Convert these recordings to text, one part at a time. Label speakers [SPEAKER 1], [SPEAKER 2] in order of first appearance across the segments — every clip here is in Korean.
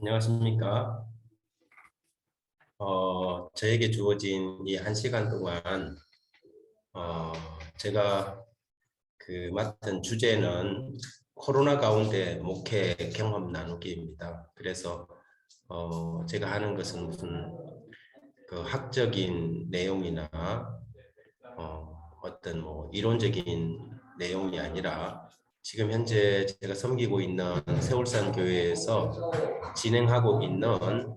[SPEAKER 1] 안녕하십니까. 저에게 주어진 이 1시간 동안, 어, 제가 맡은 주제는 코로나 가운데 목회 경험 나누기입니다. 그래서, 제가 하는 것은 무슨 학적인 내용이나, 어떤 이론적인 내용이 아니라 지금 현재 제가 섬기고 있는 세월산 교회에서 진행하고 있는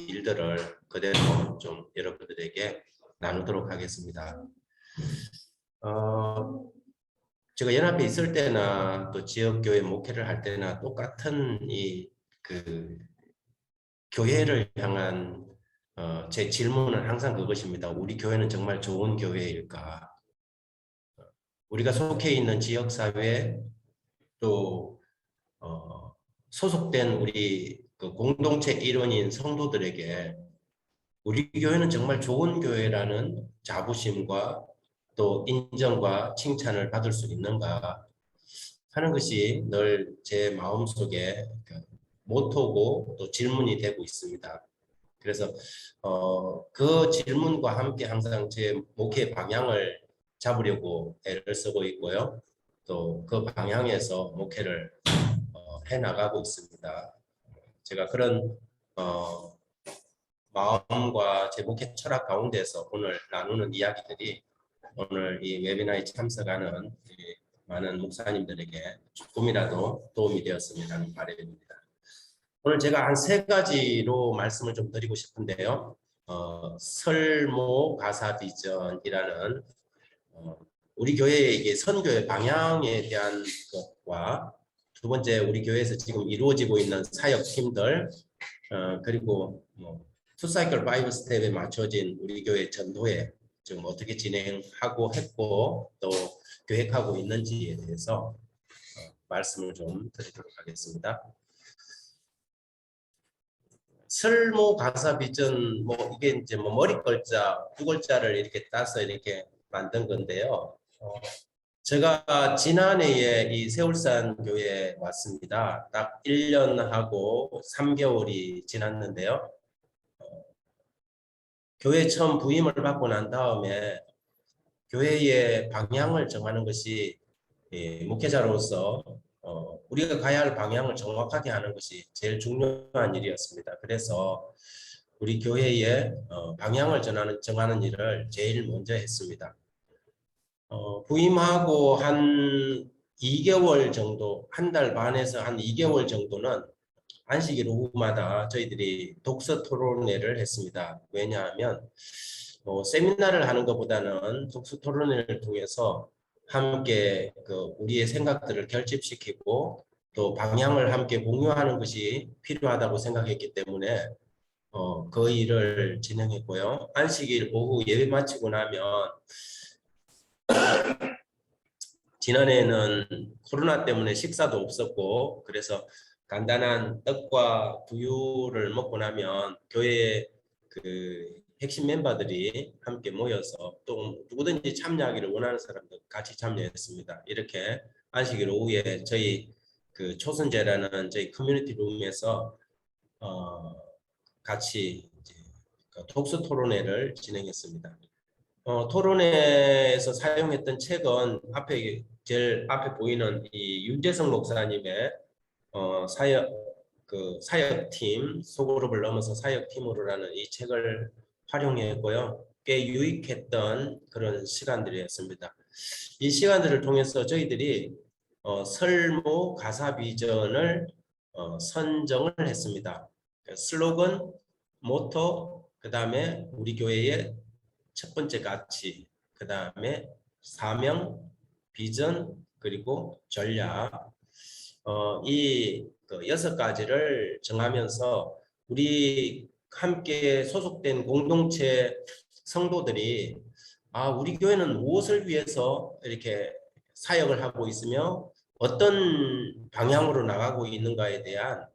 [SPEAKER 1] 일들을 그대로 좀 여러분들에게 나누도록 하겠습니다. 어, 제가 연합에 있을 때나 또 지역교회 목회를 할 때나 똑같은 그 교회를 향한 제 질문은 항상 그것입니다. 우리 교회는 정말 좋은 교회일까? 우리가 속해 있는 지역사회 또 소속된 우리 공동체 일원인 성도들에게 우리 교회는 정말 좋은 교회라는 자부심과 또 인정과 칭찬을 받을 수 있는가 하는 것이 늘 제 마음속에 모토고 또 질문이 되고 있습니다. 그래서 그 질문과 함께 항상 제 목회 방향을 잡으려고 애를 쓰고 있고요. 또 그 방향에서 목회를 해 나가고 있습니다. 제가 그런 어, 마음과 제 목회 철학 가운데서 오늘 나누는 이야기들이 오늘 이 웨비나에 참석하는 많은 목사님들에게 조금이라도 도움이 되었으면 하는 바람입니다. 오늘 제가 한 3가지로 말씀을 좀 드리고 싶은데요. 설모 가사 비전이라는 우리 교회의 이게 선교의 방향에 대한 것과 두 번째 우리 교회에서 지금 이루어지고 있는 사역 팀들 그리고 투사이클 5 스텝에 맞춰진 우리 교회 전도회 지금 어떻게 진행하고 했고 또 계획하고 있는지에 대해서 말씀을 좀 드리도록 하겠습니다. 설모 가사 비전 이게 이제 머리 글자 두 글자를 이렇게 따서 이렇게 만든 건데요. 제가 지난해에 이 세월산 교회에 왔습니다. 딱 1년하고 3개월이 지났는데요. 교회 처음 부임을 받고 난 다음에 교회의 방향을 정하는 것이 목회자로서 우리가 가야 할 방향을 정확하게 하는 것이 제일 중요한 일이었습니다. 그래서 우리 교회의 방향을 정하는 일을 제일 먼저 했습니다. 부임하고 한 2개월 정도, 한 달 반에서 한 2개월 정도는 안식일 오후마다 저희들이 독서 토론회를 했습니다. 왜냐하면 세미나를 하는 것보다는 독서 토론회를 통해서 함께 우리의 생각들을 결집시키고 또 방향을 함께 공유하는 것이 필요하다고 생각했기 때문에 그 일을 진행했고요. 안식일 오후 예배 마치고 나면 지난해에는 코로나 때문에 식사도 없었고 그래서 간단한 떡과 두유를 먹고 나면 교회 핵심 멤버들이 함께 모여서 또 누구든지 참여하기를 원하는 사람들 같이 참여했습니다. 이렇게 안식일 오후에 저희 초선제라는 저희 커뮤니티 룸에서 같이 이제 독서 토론회를 진행했습니다. 토론회에서 사용했던 책은 제일 앞에 보이는 이 윤재성 목사님의 사역팀 소그룹을 넘어서 사역팀으로라는 이 책을 활용했고요. 꽤 유익했던 그런 시간들이었습니다. 이 시간들을 통해서 저희들이 설모 가사 비전을 선정을 했습니다. 슬로건, 모토, 그 다음에 우리 교회의 첫 번째 가치, 그 다음에 사명, 비전, 그리고 전략. 이 6가지를 정하면서 우리 함께 소속된 공동체 성도들이 우리 교회는 무엇을 위해서 이렇게 사역을 하고 있으며 어떤 방향으로 나가고 있는가에 대한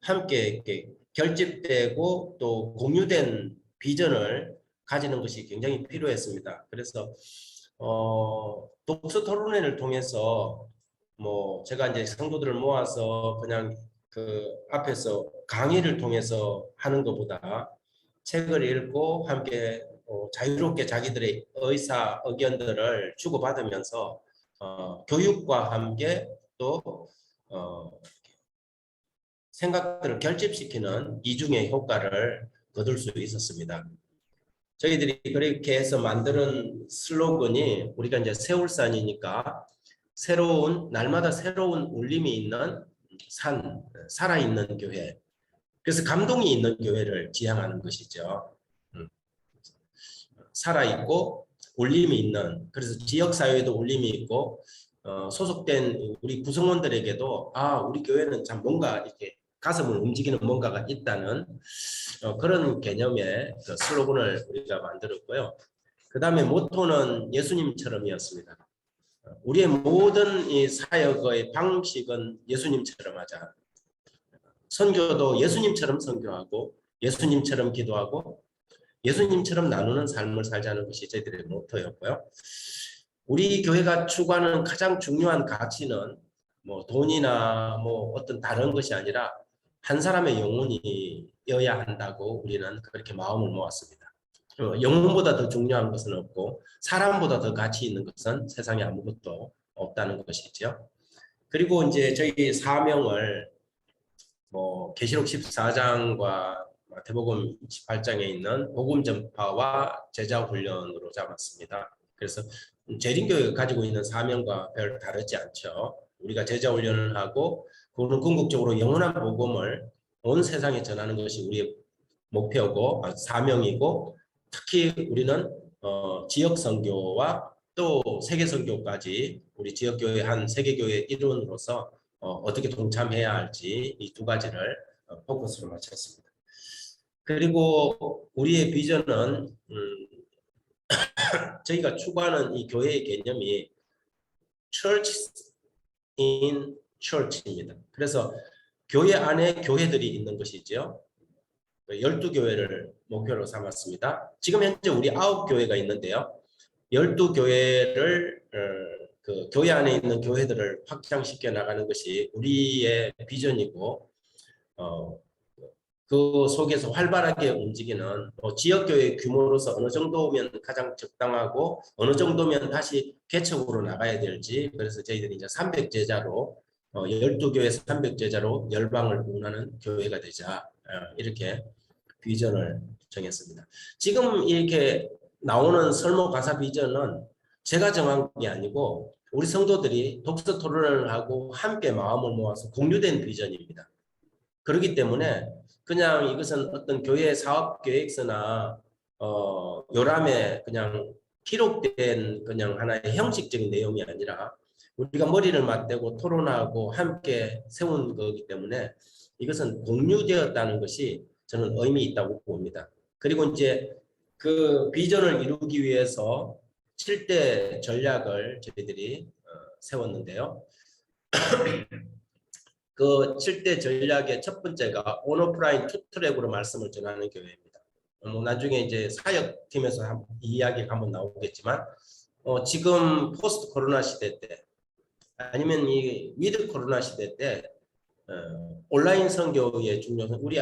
[SPEAKER 1] 함께 이렇게 결집되고 또 공유된 비전을 가지는 것이 굉장히 필요했습니다. 그래서 독서 토론회를 통해서 제가 이제 성도들을 모아서 그냥 그 앞에서 강의를 통해서 하는 것보다 책을 읽고 함께 자유롭게 자기들의 의사 의견들을 주고받으면서 교육과 함께 또 생각들을 결집시키는 이중의 효과를 거둘 수 있었습니다. 저희들이 그렇게 해서 만드는 슬로건이 우리가 이제 세울산이니까 새로운 날마다 새로운 울림이 있는 산, 살아있는 교회. 그래서 감동이 있는 교회를 지향하는 것이죠. 살아있고 울림이 있는, 그래서 지역사회에도 울림이 있고 소속된 우리 구성원들에게도 우리 교회는 참 뭔가 이렇게 가슴을 움직이는 뭔가가 있다는 그런 개념의 그 슬로건을 우리가 만들었고요. 그 다음에 모토는 예수님처럼이었습니다. 우리의 모든 이 사역의 방식은 예수님처럼 하자. 선교도 예수님처럼 선교하고 예수님처럼 기도하고 예수님처럼 나누는 삶을 살자는 것이 저희들의 모토였고요. 우리 교회가 추구하는 가장 중요한 가치는 뭐 돈이나 뭐 어떤 다른 것이 아니라 한 사람의 영혼이어야 한다고 우리는 그렇게 마음을 모았습니다. 영혼보다 더 중요한 것은 없고 사람보다 더 가치 있는 것은 세상에 아무것도 없다는 것이죠. 그리고 이제 저희 사명을 뭐 계시록 14장과 마태복음 28장에 있는 복음 전파와 제자 훈련으로 잡았습니다. 그래서 재림교회가 가지고 있는 사명과 별 다르지 않죠. 우리가 제자 훈련을 하고 그거는 궁극적으로 영원한 복음을 온 세상에 전하는 것이 우리의 목표고 사명이고, 특히 우리는 지역 선교와 또 세계 선교까지 우리 지역 교회 한 세계 교회 일원으로서 어떻게 동참해야 할지 이 두 가지를 포커스로 맞췄습니다. 그리고 우리의 비전은 저희가 추구하는 이 교회의 개념이 Church in Church입니다. 그래서 교회 안에 교회들이 있는 것이죠. 12교회를 목표로 삼았습니다. 지금 현재 우리 9교회가 있는데요. 12교회를 그 교회 안에 있는 교회들을 확장시켜 나가는 것이 우리의 비전이고 그 속에서 활발하게 움직이는 지역교회 규모로서 어느 정도면 가장 적당하고 어느 정도면 다시 개척으로 나가야 될지, 그래서 저희들이 이제 300제자로 12교회 300제자로 열방을 구원하는 교회가 되자 이렇게 비전을 정했습니다. 지금 이렇게 나오는 설모 가사 비전은 제가 정한 게 아니고 우리 성도들이 독서 토론을 하고 함께 마음을 모아서 공유된 비전입니다. 그렇기 때문에 그냥 이것은 어떤 교회 사업 계획서나 요람에 그냥 기록된 그냥 하나의 형식적인 내용이 아니라 우리가 머리를 맞대고 토론하고 함께 세운 거기 때문에 이것은 공유되었다는 것이 저는 의미 있다고 봅니다. 그리고 이제 그 비전을 이루기 위해서 7대 전략을 저희들이 세웠는데요. 그 7대 전략의 첫 번째가 온오프라인 투트랙으로 말씀을 전하는 교회입니다. 나중에 이제 사역팀에서 이 이야기가 한번 나오겠지만 지금 포스트 코로나 시대 때 아니면 이 위드 코로나 시대 때 온라인 선교의 중요성, 우리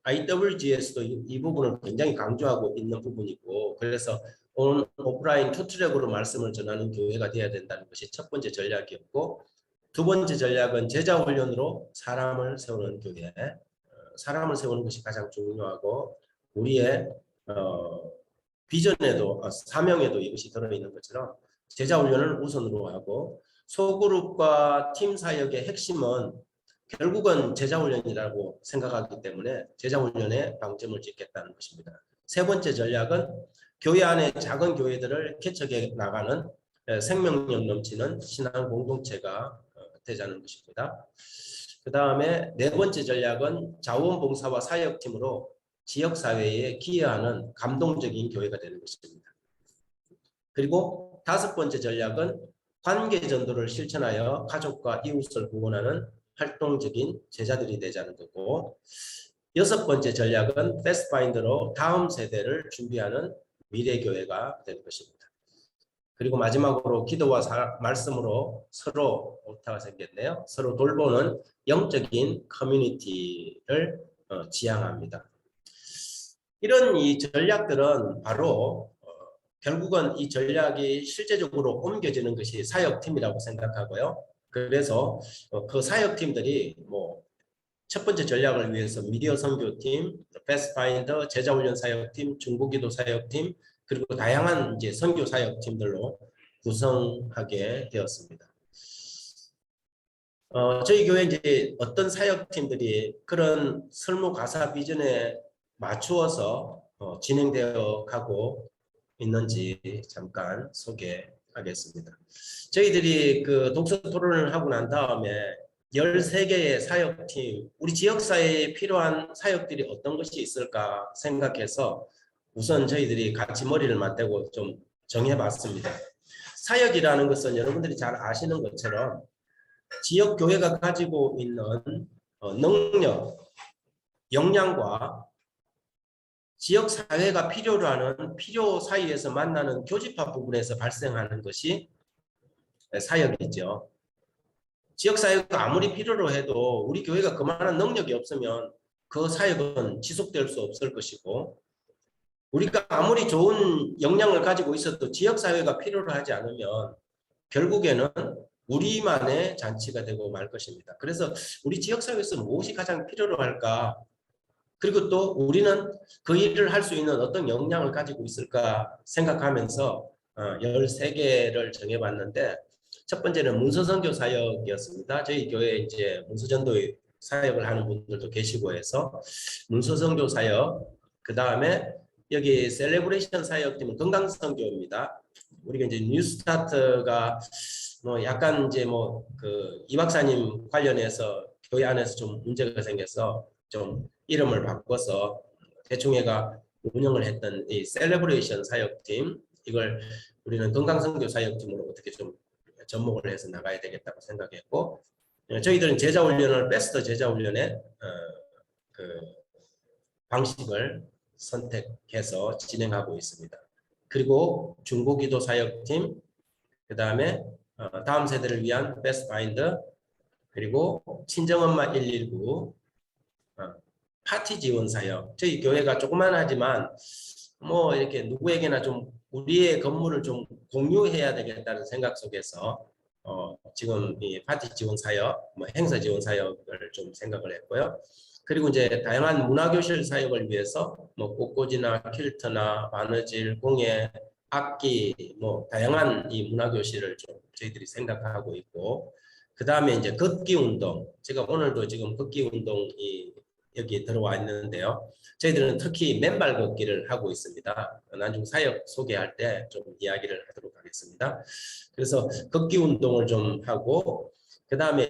[SPEAKER 1] IWG에서도 이 부분을 굉장히 강조하고 있는 부분이고, 그래서 오프라인 투트랙으로 말씀을 전하는 교회가 되어야 된다는 것이 첫 번째 전략이었고, 두 번째 전략은 제자 훈련으로 사람을 세우는 교회, 사람을 세우는 것이 가장 중요하고 우리의 비전에도 사명에도 이것이 들어있는 것처럼 제자 훈련을 우선으로 하고, 소그룹과 팀 사역의 핵심은 결국은 제자 훈련이라고 생각하기 때문에 제자 훈련에 방점을 찍겠다는 것입니다. 세 번째 전략은 교회 안에 작은 교회들을 개척해 나가는 생명력 넘치는 신앙 공동체가 되자는 것입니다. 그 다음에 네 번째 전략은 자원봉사와 사역팀으로 지역사회에 기여하는 감동적인 교회가 되는 것입니다. 그리고 다섯 번째 전략은 관계전도를 실천하여 가족과 이웃을 구원하는 활동적인 제자들이 되자는 거고, 여섯 번째 전략은 패스파인더로 다음 세대를 준비하는 미래교회가 되는 것입니다. 그리고 마지막으로 기도와 말씀으로 서로 오타가 생겼네요. 서로 돌보는 영적인 커뮤니티를 지향합니다. 이런 이 전략들은 바로 결국은 이 전략이 실제적으로 옮겨지는 것이 사역팀이라고 생각하고요. 그래서 그 사역팀들이 뭐 첫 번째 전략을 위해서 미디어 선교팀, 패스파인더, 제자훈련 사역팀, 중보기도 사역팀, 그리고 다양한 이제 선교 사역팀들로 구성하게 되었습니다. 저희 교회 이제 어떤 사역팀들이 그런 설무 가사 비전에 맞추어서 진행되어 가고 있는지 잠깐 소개하겠습니다. 저희들이 그 독서 토론을 하고 난 다음에 13개의 사역팀, 우리 지역사회에 필요한 사역들이 어떤 것이 있을까 생각해서 우선 저희들이 같이 머리를 맞대고 좀 정해봤습니다. 사역이라는 것은 여러분들이 잘 아시는 것처럼 지역 교회가 가지고 있는 능력, 역량과 지역 사회가 필요로 하는 필요 사이에서 만나는 교집합 부분에서 발생하는 것이 사역이죠. 지역 사회가 아무리 필요로 해도 우리 교회가 그만한 능력이 없으면 그 사역은 지속될 수 없을 것이고, 우리가 아무리 좋은 역량을 가지고 있어도 지역 사회가 필요로 하지 않으면 결국에는 우리만의 잔치가 되고 말 것입니다. 그래서 우리 지역 사회에서 무엇이 가장 필요로 할까? 그리고 또 우리는 그 일을 할 수 있는 어떤 역량을 가지고 있을까 생각하면서 13개를 정해봤는데, 첫 번째는 문서선교 사역이었습니다. 저희 교회에 이제 문서전도 사역을 하는 분들도 계시고 해서 문서선교 사역, 그 다음에 여기 셀레브레이션 사역팀은 건강선교입니다. 우리가 이제 뉴스타트가 뭐 약간 이제 뭐 그 이 박사님 관련해서 교회 안에서 좀 문제가 생겨서 좀 이름을 바꿔서 대충해가 운영을 했던 이 셀레브레이션 사역팀, 이걸 우리는 건강선교 사역팀으로 어떻게 좀 접목을 해서 나가야 되겠다고 생각했고, 저희들은 제자훈련을 베스트 제자훈련의 그 방식을 선택해서 진행하고 있습니다. 그리고 중보기도 사역팀, 그 다음에 다음 세대를 위한 베스트 파인더, 그리고 친정엄마 119, 파티 지원 사역. 저희 교회가 조그만하지만 뭐 이렇게 누구에게나 좀 우리의 건물을 좀 공유해야 되겠다는 생각 속에서 지금 이 파티 지원 사역, 뭐 행사 지원 사역을 좀 생각을 했고요. 그리고 이제 다양한 문화교실 사역을 위해서 뭐 꽃꽂이나 퀼트나 바느질, 공예, 악기, 뭐 다양한 이 문화교실을 좀 저희들이 생각하고 있고, 그 다음에 이제 걷기 운동. 제가 오늘도 지금 걷기 운동이 여기 들어와 있는데요. 저희들은 특히 맨발 걷기를 하고 있습니다. 나중 사역 소개할 때 좀 이야기를 하도록 하겠습니다. 그래서 걷기 운동을 좀 하고, 그 다음에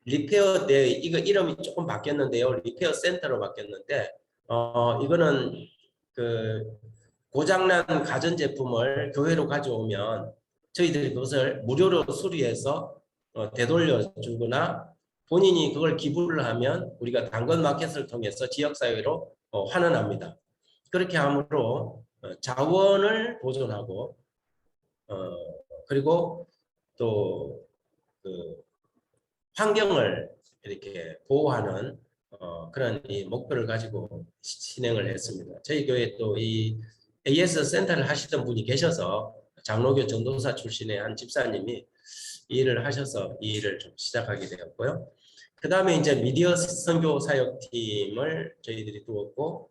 [SPEAKER 1] 리페어 대 이거 이름이 조금 바뀌었는데요. 리페어 센터로 바뀌었는데, 이거는 그 고장난 가전제품을 교회로 가져오면 저희들이 그것을 무료로 수리해서 되돌려 주거나, 본인이 그걸 기부를 하면 우리가 당근마켓을 통해서 지역사회로 환원합니다. 그렇게 함으로 자원을 보존하고 그리고 또 그 환경을 이렇게 보호하는 그런 이 목표를 가지고 진행을 했습니다. 저희 교회에 또 이 AS 센터를 하시던 분이 계셔서 장로교 전도사 출신의 한 집사님이 이 일을 하셔서 이 일을 좀 시작하게 되었고요. 그 다음에 이제 미디어 선교 사역팀을 저희들이 두었고,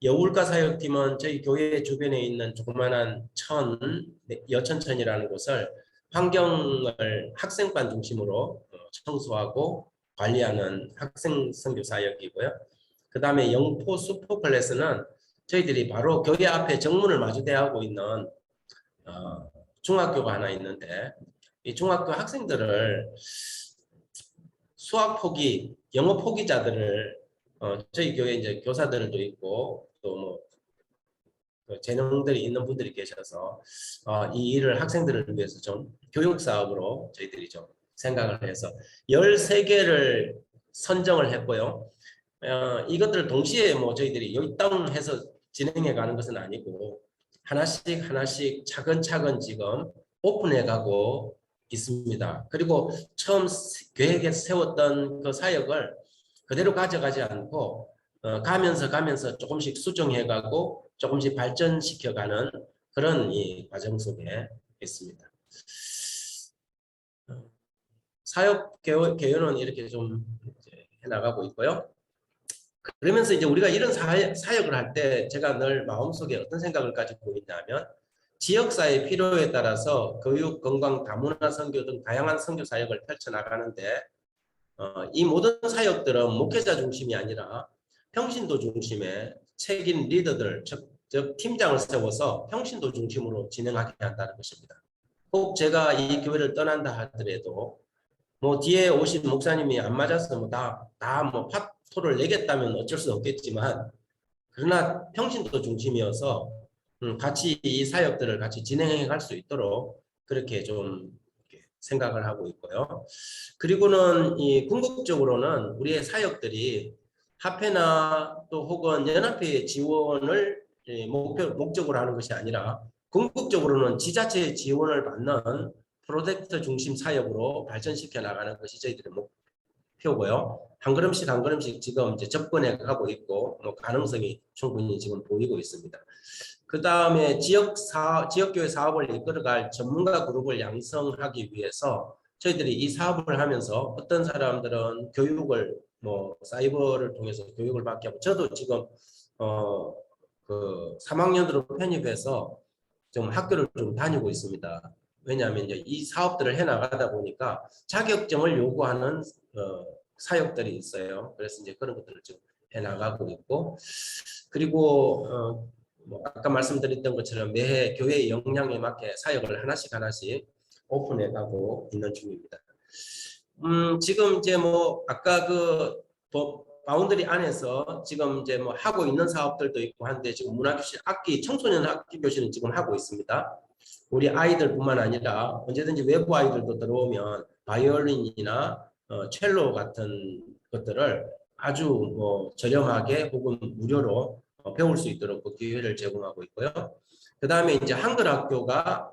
[SPEAKER 1] 여울가 사역팀은 저희 교회 주변에 있는 조그만한 여천천이라는 곳을 환경을 학생반 중심으로 청소하고 관리하는 학생 선교 사역이고요. 그 다음에 영포 슈퍼클래스는 저희들이 바로 교회 앞에 정문을 마주대하고 있는 중학교가 하나 있는데, 이 중학교 학생들을 수학 포기, 영어 포기자들을 저희 교회 이제 교사들도 있고 또 뭐 재능들이 있는 분들이 계셔서 이 일을 학생들을 위해서 좀 교육 사업으로 저희들이 좀 생각을 해서 13개를 선정을 했고요. 이것들을 동시에 뭐 저희들이 요땅해서 진행해 가는 것은 아니고 하나씩 차근차근 지금 오픈해 가고 있습니다. 그리고 처음 계획에 세웠던 그 사역을 그대로 가져가지 않고 가면서 조금씩 수정해 가고 조금씩 발전시켜 가는 그런 이 과정 속에 있습니다. 사역 개요는 이렇게 좀 해나가고 있고요. 그러면서 이제 우리가 이런 사역을 할 때 제가 늘 마음속에 어떤 생각을 가지고 있냐면 지역사회 필요에 따라서 교육, 건강, 다문화 선교 등 다양한 선교 사역을 펼쳐나가는데 이 모든 사역들은 목회자 중심이 아니라 평신도 중심의 책임 리더들, 즉 팀장을 세워서 평신도 중심으로 진행하게 한다는 것입니다. 혹 제가 이 교회를 떠난다 하더라도 뭐 뒤에 오신 목사님이 안 맞아서 뭐 다 뭐 파토를 내겠다면 어쩔 수 없겠지만 그러나 평신도 중심이어서 같이 이 사역들을 같이 진행해 갈 수 있도록 그렇게 좀 생각을 하고 있고요. 그리고는 이 궁극적으로는 우리의 사역들이 합회나 또 혹은 연합회의 지원을 목적으로 하는 것이 아니라 궁극적으로는 지자체의 지원을 받는 프로젝트 중심 사역으로 발전시켜 나가는 것이 저희들의 목표고요. 한 걸음씩 지금 이제 접근해 가고 있고 가능성이 충분히 지금 보이고 있습니다. 그 다음에 지역교회 사업을 이끌어갈 전문가 그룹을 양성하기 위해서 저희들이 이 사업을 하면서 어떤 사람들은 교육을 뭐 사이버를 통해서 교육을 받게 하고 저도 지금 그 3학년으로 편입해서 좀 학교를 좀 다니고 있습니다. 왜냐하면 이제 이 사업들을 해 나가다 보니까 자격증을 요구하는 사역들이 있어요. 그래서 이제 그런 것들을 좀 해 나가고 있고 그리고 뭐 아까 말씀드렸던 것처럼 매해 교회의 역량에 맞게 사역을 하나씩 오픈해 가고 있는 중입니다. 지금 이제 뭐 아까 그 바운더리 안에서 지금 이제 뭐 하고 있는 사업들도 있고 한데 지금 문화교실 청소년 악기 교실은 지금 하고 있습니다. 우리 아이들뿐만 아니라 언제든지 외부 아이들도 들어오면 바이올린이나 첼로 같은 것들을 아주 뭐 저렴하게 혹은 무료로 배울 수 있도록 그 기회를 제공하고 있고요. 그 다음에 이제 한글 학교가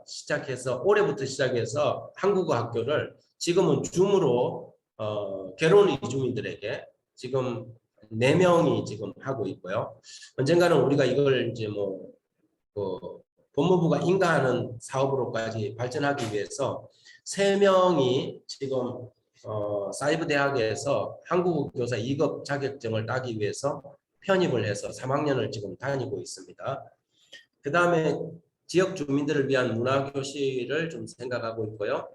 [SPEAKER 1] 올해부터 시작해서 한국어 학교를 지금은 줌으로 괴로운 이주민들에게 지금 4명이 지금 하고 있고요. 언젠가는 우리가 이걸 이제 법무부가 인가하는 사업으로까지 발전하기 위해서 3명이 지금 사이버 대학에서 한국어 교사 2급 자격증을 따기 위해서 편입을 해서 3학년을 지금 다니고 있습니다. 그 다음에 지역 주민들을 위한 문화교실을 좀 생각하고 있고요.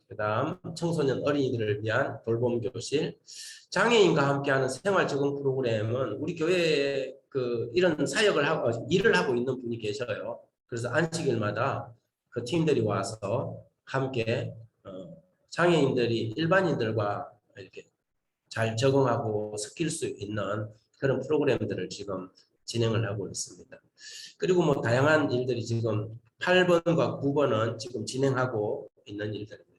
[SPEAKER 1] 그 다음 청소년 어린이들을 위한 돌봄교실, 장애인과 함께하는 생활적응 프로그램은 우리 교회에 이런 일을 하고 있는 분이 계셔요. 그래서 안식일마다 그 팀들이 와서 함께 장애인들이 일반인들과 이렇게 잘 적응하고 섞일 수 있는 그런 프로그램들을 지금 진행을 하고 있습니다. 그리고 뭐 다양한 일들이 지금 8번과 9번은 지금 진행하고 있는 일들입니다.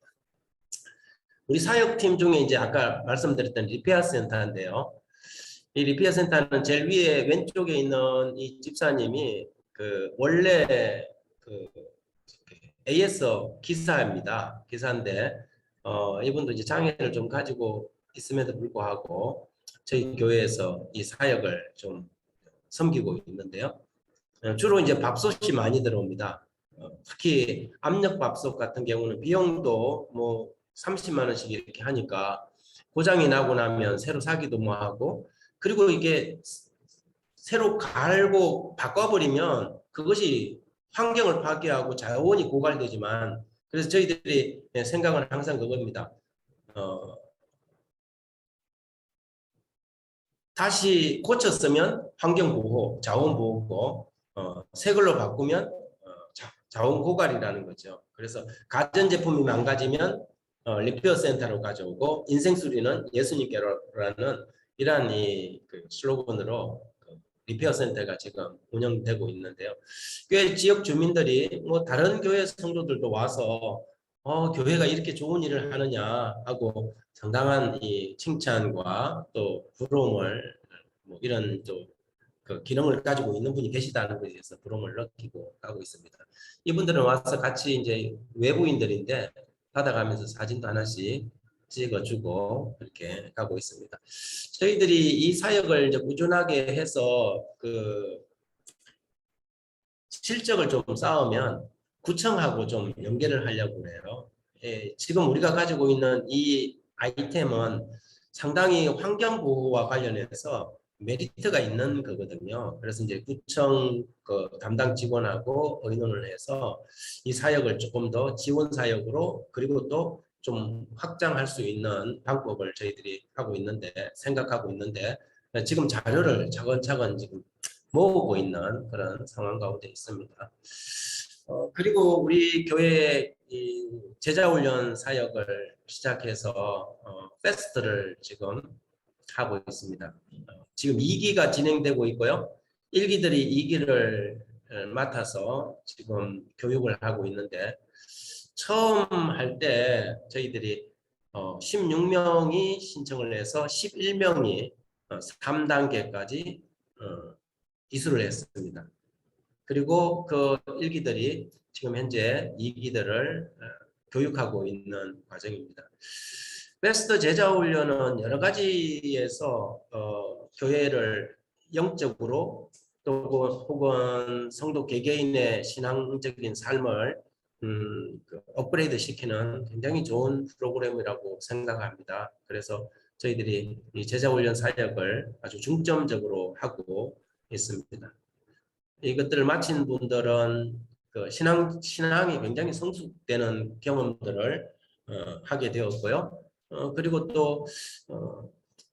[SPEAKER 1] 우리 사역팀 중에 이제 아까 말씀드렸던 리페어 센터인데요. 이 리페어 센터는 제일 위에 왼쪽에 있는 이 집사님이 원래 AS 기사입니다. 기사인데 이분도 이제 장애를 좀 가지고 있음에도 불구하고 저희 교회에서 이 사역을 좀 섬기고 있는데요. 주로 이제 밥솥이 많이 들어옵니다. 특히 압력밥솥 같은 경우는 비용도 뭐 30만 원씩 이렇게 하니까 고장이 나고 나면 새로 사기도 뭐 하고 그리고 이게 새로 갈고 바꿔버리면 그것이 환경을 파괴하고 자원이 고갈되지만 그래서 저희들이 생각은 항상 그겁니다. 다시 고쳤으면 환경보호, 자원보호고 새 걸로 바꾸면 자원고갈이라는 거죠. 그래서 가전제품이 망가지면 리페어 센터로 가져오고 인생수리는 예수님께로라는 이러한 슬로건으로 리페어 센터가 지금 운영되고 있는데요. 꽤 지역 주민들이 뭐 다른 교회 성도들도 와서 교회가 이렇게 좋은 일을 하느냐 하고 상당한 이 칭찬과 또 부러움을 뭐 이런 또 그 기능을 가지고 있는 분이 계시다는 것에 대해서 부러움을 느끼고 가고 있습니다. 이분들은 와서 같이 이제 외부인들인데 받아가면서 사진도 하나씩 찍어주고 이렇게 가고 있습니다. 저희들이 이 사역을 이제 꾸준하게 해서 그 실적을 좀 쌓으면 구청하고 좀 연계를 하려고 해요. 예, 지금 우리가 가지고 있는 이 아이템은 상당히 환경 보호와 관련해서 메리트가 있는 거거든요. 그래서 이제 구청 그 담당 직원하고 의논을 해서 이 사역을 조금 더 지원 사역으로 그리고 또 좀 확장할 수 있는 방법을 저희들이 하고 있는데 생각하고 있는데 지금 자료를 차근차근 지금 모으고 있는 그런 상황 가운데 있습니다. 그리고 우리 교회 이 제자훈련 사역을 시작해서 페스트를 지금 하고 있습니다. 지금 2기가 진행되고 있고요. 1기들이 2기를 맡아서 지금 교육을 하고 있는데 처음 할 때 저희들이 16명이 신청을 해서 11명이 3단계까지 기술을 했습니다. 그리고 그 1기들이 지금 현재 2기들을 교육하고 있는 과정입니다. 베스트 제자훈련은 여러 가지에서 교회를 영적으로 또 혹은 성도 개개인의 신앙적인 삶을 업그레이드 시키는 굉장히 좋은 프로그램이라고 생각합니다. 그래서 저희들이 이 제자훈련 사역을 아주 중점적으로 하고 있습니다. 이것들을 마친 분들은 그 신앙이 굉장히 성숙되는 경험들을 하게 되었고요. 그리고 또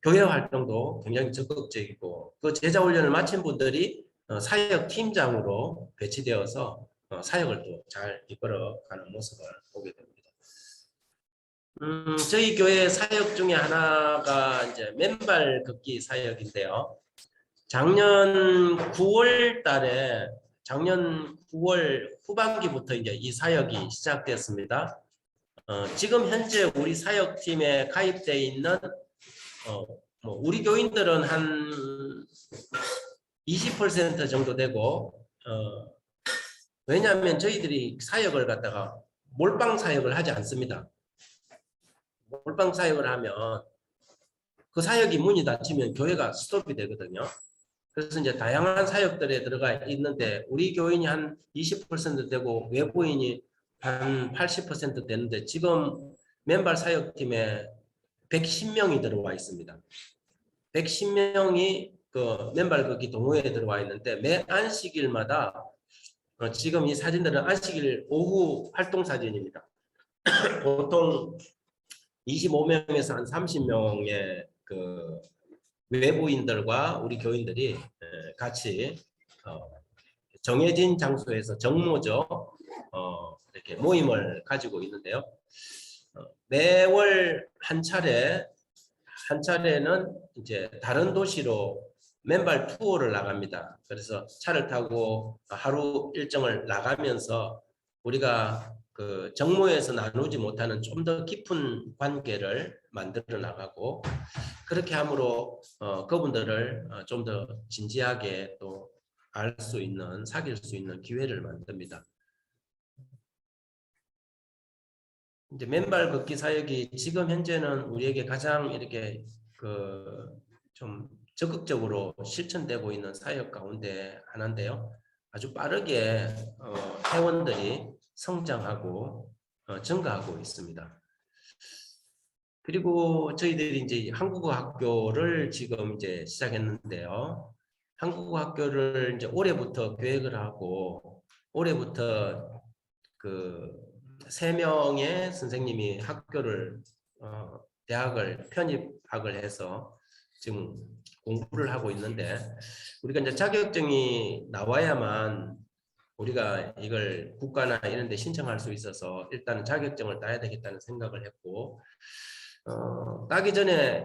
[SPEAKER 1] 교회 활동도 굉장히 적극적이고 그 제자훈련을 마친 분들이 사역 팀장으로 배치되어서 사역을 또 잘 이끌어가는 모습을 보게 됩니다. 저희 교회 사역 중에 하나가 이제 맨발 걷기 사역인데요. 작년 9월 달에 작년 9월 후반기부터 이제 이 사역이 시작됐습니다. 지금 현재 우리 사역팀에 가입되어 있는 뭐 우리 교인들은 한 20% 정도 되고 왜냐하면 저희들이 사역을 갖다가 몰빵 사역을 하지 않습니다. 몰빵 사역을 하면 그 사역이 문이 닫히면 교회가 스톱이 되거든요. 그래서 이제 다양한 사역들에 들어가 있는데 우리 교인이 한 20% 되고 외부인이 한 80% 되는데 지금 맨발 사역팀에 110명이 들어와 있습니다. 110명이 그 맨발 걷기 동호회에 들어와 있는데 매 안식일마다 지금 이 사진들은 안식일 오후 활동 사진입니다. 보통 25명에서 한 30명의 그 외부인들과 우리 교인들이 같이 정해진 장소에서 정모죠 이렇게 모임을 가지고 있는데요. 매월 한 차례는 이제 다른 도시로 맨발 투어를 나갑니다. 그래서 차를 타고 하루 일정을 나가면서 우리가 그 정모에서 나누지 못하는 좀 더 깊은 관계를 만들어 나가고 그렇게 함으로 그분들을 좀 더 진지하게 또 알 수 있는 사귈 수 있는 기회를 만듭니다. 이제 맨발 걷기 사역이 지금 현재는 우리에게 가장 이렇게 그 좀 적극적으로 실천되고 있는 사역 가운데 하나인데요. 아주 빠르게 회원들이 성장하고 증가하고 있습니다. 그리고 저희들이 이제 한국어 학교를 지금 이제 시작했는데요. 한국어 학교를 이제 올해부터 계획을 하고 올해부터 그 3명의 선생님이 학교를 대학을 편입학을 해서 지금 공부를 하고 있는데 우리가 이제 자격증이 나와야만 우리가 이걸 국가나 이런 데 신청할 수 있어서 일단 자격증을 따야 되겠다는 생각을 했고 따기 전에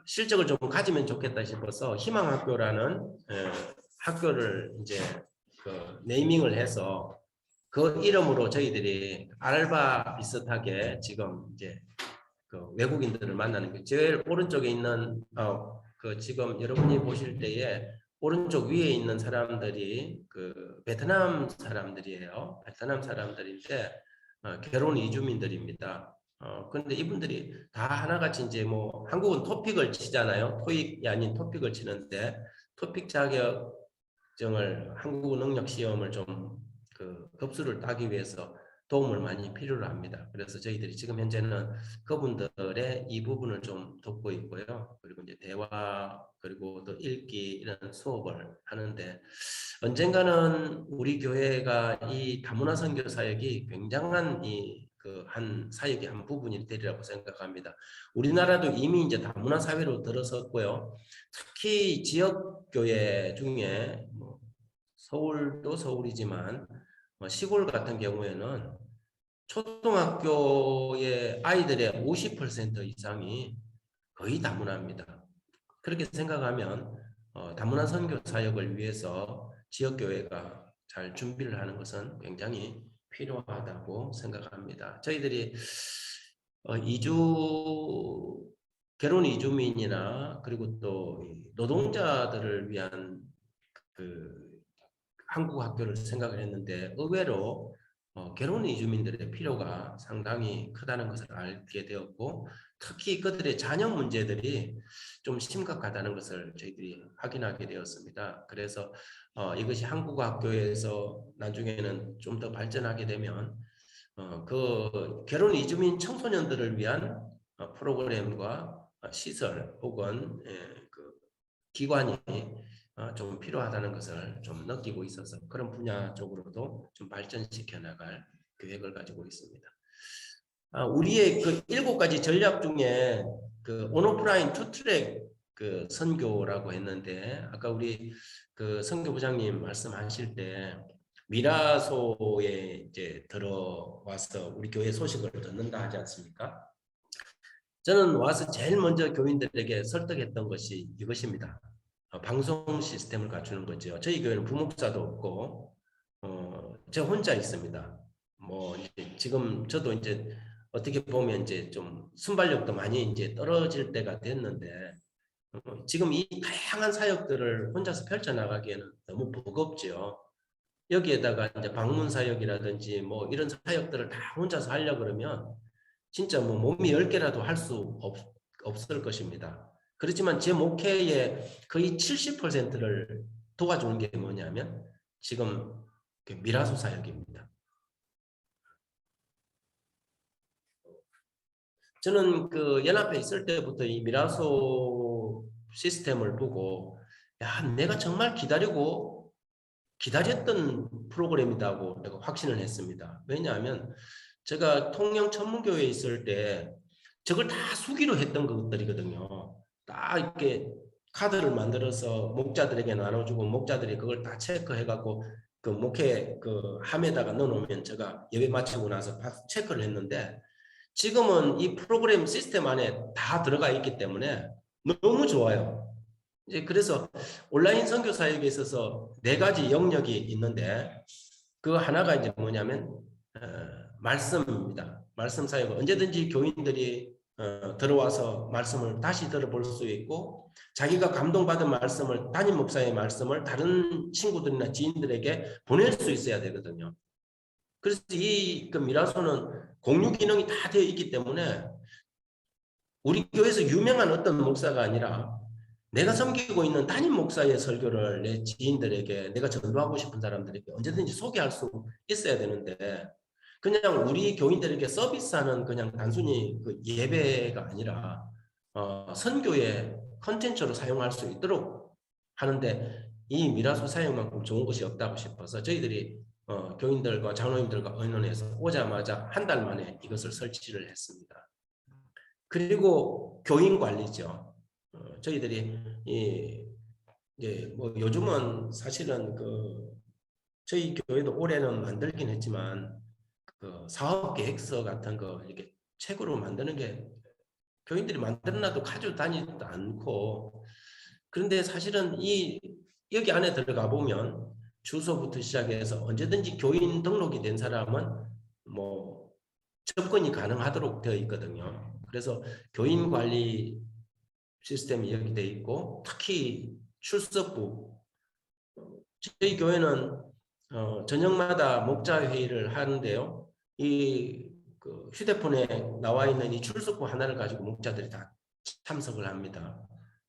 [SPEAKER 1] 실적을 좀 가지면 좋겠다 싶어서 희망학교라는 학교를 이제 그 네이밍을 해서 그 이름으로 저희들이 알바 비슷하게 지금 이제 그 외국인들을 만나는 게 제일 오른쪽에 있는 그 지금 여러분이 보실 때에 오른쪽 위에 있는 사람들이 그 베트남 사람들이에요. 베트남 사람들인데 결혼 이주민들입니다. 그런데 이분들이 다 하나같이 이제 뭐 한국은 토픽을 치잖아요. 토익이 아닌 토픽을 치는데 토픽 자격증을 한국 능력 시험을 좀 그 급수를 따기 위해서 도움을 많이 필요로 합니다. 그래서 저희들이 지금 현재는 그분들의 이 부분을 좀 돕고 있고요. 그리고 이제 대화 그리고 또 읽기 이런 수업을 하는데 언젠가는 우리 교회가 이 다문화 선교 사역이 굉장한 한 사역의 한 부분이 되리라고 생각합니다. 우리나라도 이미 이제 다문화 사회로 들어섰고요. 특히 지역 교회 중에 뭐 서울도 서울이지만 시골 같은 경우에는 초등학교의 아이들의 50% 이상이 거의 다문화입니다. 그렇게 생각하면 다문화 선교 사역을 위해서 지역교회가 잘 준비를 하는 것은 굉장히 필요하다고 생각합니다. 저희들이 결혼 이주민이나 그리고 또 노동자들을 위한 그 한국 학교를 생각을 했는데 의외로 결혼 이주민들의 필요가 상당히 크다는 것을 알게 되었고 특히 그들의 자녀 문제들이 좀 심각하다는 것을 저희들이 확인하게 되었습니다. 그래서 이것이 한국 학교에서 나중에는 좀 더 발전하게 되면 그 결혼 이주민 청소년들을 위한 프로그램과 시설 혹은 그 기관이 좀 필요하다는 것을 좀 느끼고 있어서 그런 분야 쪽으로도 좀 발전시켜 나갈 계획을 가지고 있습니다. 우리의 그 7가지 전략 중에 그 온오프라인 투트랙 그 선교라고 했는데 아까 우리 그 선교부장님 말씀하실 때 미라소에 이제 들어와서 우리 교회 소식을 듣는다 하지 않습니까? 저는 와서 제일 먼저 교인들에게 설득했던 것이 이것입니다. 방송 시스템을 갖추는 거죠. 저희 교회는 부목사도 없고, 저 혼자 있습니다. 뭐, 이제 지금 저도 이제 어떻게 보면 이제 좀 순발력도 많이 이제 떨어질 때가 됐는데, 지금 이 다양한 사역들을 혼자서 펼쳐나가기에는 너무 버겁죠. 여기에다가 이제 방문 사역이라든지 뭐 이런 사역들을 다 혼자서 하려고 그러면 진짜 뭐 몸이 10개라도 할 수 없을 것입니다. 그렇지만 제 목회의 거의 70%를 도와주는 게 뭐냐면 지금 미라소 사역입니다. 저는 그 연합회 있을 때부터 이 미라소 시스템을 보고 야, 내가 정말 기다렸던 프로그램이라고 내가 확신을 했습니다. 왜냐하면 제가 통영 천문교회에 있을 때 저걸 다 수기로 했던 것들이거든요. 딱 이렇게 카드를 만들어서 목자들에게 나눠주고 목자들이 그걸 다 체크해갖고 그 목회 그 함에다가 넣어놓으면 제가 예배 마치고 나서 체크를 했는데 지금은 이 프로그램 시스템 안에 다 들어가 있기 때문에 너무 좋아요. 이제 그래서 온라인 선교 사역에 있어서 4가지 영역이 있는데 그 하나가 이제 뭐냐면 말씀입니다. 말씀 사역은 언제든지 교인들이 들어와서 말씀을 다시 들어볼 수 있고 자기가 감동받은 말씀을 담임 목사의 말씀을 다른 친구들이나 지인들에게 보낼 수 있어야 되거든요. 그래서 이 그 미라소는 공유 기능이 다 되어 있기 때문에 우리 교회에서 유명한 어떤 목사가 아니라 내가 섬기고 있는 담임 목사의 설교를 내 지인들에게 내가 전도하고 싶은 사람들에게 언제든지 소개할 수 있어야 되는데 그냥 우리 교인들에게 서비스하는 그냥 단순히 그 예배가 아니라 선교의 컨텐츠로 사용할 수 있도록 하는데 이 미라소 사용만큼 좋은 것이 없다고 싶어서 저희들이 교인들과 장로님들과 의논해서 오자마자 한 달 만에 이것을 설치를 했습니다. 그리고 교인 관리죠. 저희들이 이제 뭐 요즘은 사실은 그 저희 교회도 올해는 만들긴 했지만 그 사업 계획서 같은 거 이렇게 책으로 만드는 게 교인들이 만들어놔도 가지고 다니지도 않고 그런데 사실은 여기 안에 들어가 보면 주소부터 시작해서 언제든지 교인 등록이 된 사람은 뭐 접근이 가능하도록 되어 있거든요. 그래서 교인 관리 시스템이 여기 되어 있고 특히 출석부 저희 교회는 저녁마다 목자 회의를 하는데요. 그 휴대폰에 나와 있는 이 출석부 하나를 가지고 목자들이 다 참석을 합니다.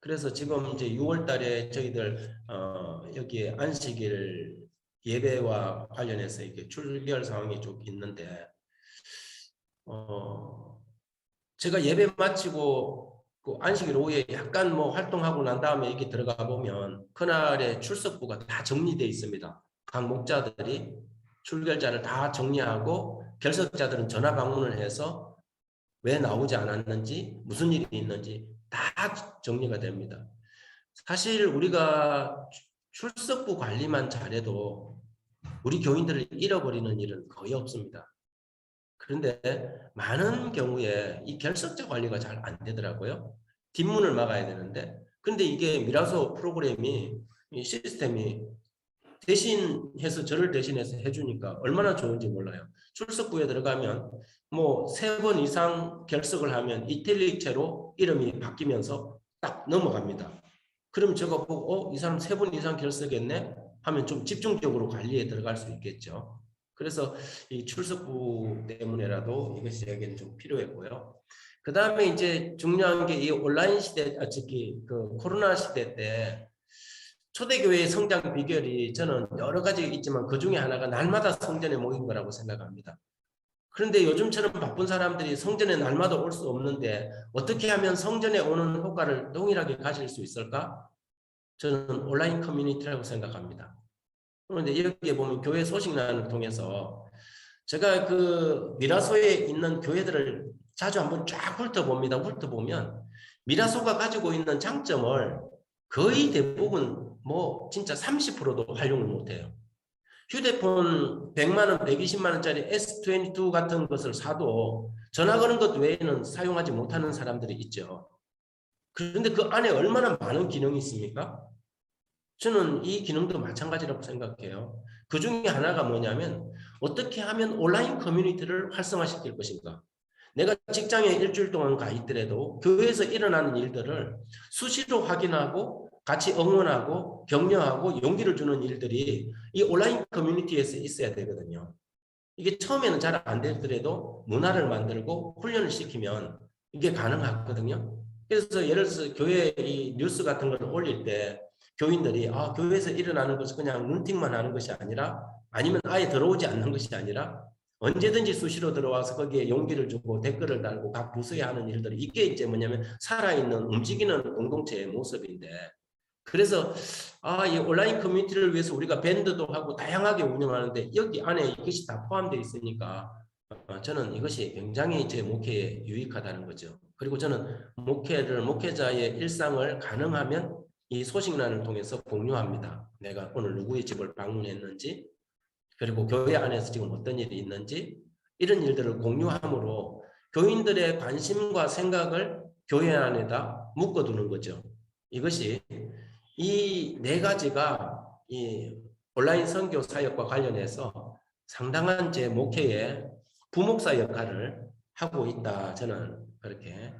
[SPEAKER 1] 그래서 지금 이제 6월 달에 저희들 여기에 안식일 예배와 관련해서 이게 출결 상황이 좀 있는데 제가 예배 마치고 그 안식일 오후에 약간 뭐 활동하고 난 다음에 이렇게 들어가 보면 그날의 출석부가 다 정리되어 있습니다. 각 목자들이 출결자를 다 정리하고 결석자들은 전화 방문을 해서 왜 나오지 않았는지 무슨 일이 있는지 다 정리가 됩니다. 사실 우리가 출석부 관리만 잘해도 우리 교인들을 잃어버리는 일은 거의 없습니다. 그런데 많은 경우에 이 결석자 관리가 잘 안 되더라고요. 뒷문을 막아야 되는데 근데 이게 미라소 프로그램이 이 시스템이 대신해서 저를 대신해서 해주니까 얼마나 좋은지 몰라요. 출석부에 들어가면 뭐 3번 이상 결석을 하면 이탈릭체로 이름이 바뀌면서 딱 넘어갑니다. 그럼 제가 보고 이 사람 3번 이상 결석했네 하면 좀 집중적으로 관리에 들어갈 수 있겠죠. 그래서 이 출석부 때문에라도 이것이 여기는 좀 필요했고요. 그 다음에 이제 중요한 게 이 온라인 시대, 특히 그 코로나 시대 때 초대교회의 성장 비결이 저는 여러 가지 있지만 그 중에 하나가 날마다 성전에 모인 거라고 생각합니다. 그런데 요즘처럼 바쁜 사람들이 성전에 날마다 올 수 없는데 어떻게 하면 성전에 오는 효과를 동일하게 가질 수 있을까? 저는 온라인 커뮤니티라고 생각합니다. 그런데 이렇게 보면 교회 소식란을 통해서 제가 그 미라소에 있는 교회들을 자주 한번 쫙 훑어봅니다. 훑어보면 미라소가 가지고 있는 장점을 거의 대부분 뭐 진짜 30%도 활용을 못해요. 휴대폰 100만 원, 120만 원짜리 S22 같은 것을 사도 전화 거는 것 외에는 사용하지 못하는 사람들이 있죠. 그런데 그 안에 얼마나 많은 기능이 있습니까? 저는 이 기능도 마찬가지라고 생각해요. 그 중에 하나가 뭐냐면 어떻게 하면 온라인 커뮤니티를 활성화시킬 것인가. 내가 직장에 일주일 동안 가 있더라도 교회에서 일어나는 일들을 수시로 확인하고 같이 응원하고 격려하고 용기를 주는 일들이 이 온라인 커뮤니티에서 있어야 되거든요. 이게 처음에는 잘 안 되더라도 문화를 만들고 훈련을 시키면 이게 가능하거든요. 그래서 예를 들어서 교회 이 뉴스 같은 걸 올릴 때 교인들이 교회에서 일어나는 것을 그냥 눈팅만 하는 것이 아니라 아니면 아예 들어오지 않는 것이 아니라 언제든지 수시로 들어와서 거기에 용기를 주고 댓글을 달고 각 부서에 하는 일들이 이게 이제 뭐냐면 살아있는 움직이는 공동체의 모습인데 그래서 이 온라인 커뮤니티를 위해서 우리가 밴드도 하고 다양하게 운영하는데 여기 안에 이것이 다 포함되어 있으니까 저는 이것이 굉장히 제 목회에 유익하다는 거죠. 그리고 저는 목회자의 일상을 가능하면 이 소식란을 통해서 공유합니다. 내가 오늘 누구의 집을 방문했는지 그리고 교회 안에서 지금 어떤 일이 있는지 이런 일들을 공유함으로 교인들의 관심과 생각을 교회 안에다 묶어두는 거죠. 이것이 이 네 가지가 이 온라인 선교 사역과 관련해서 상당한 제 목회의 부목사 역할을 하고 있다. 저는 그렇게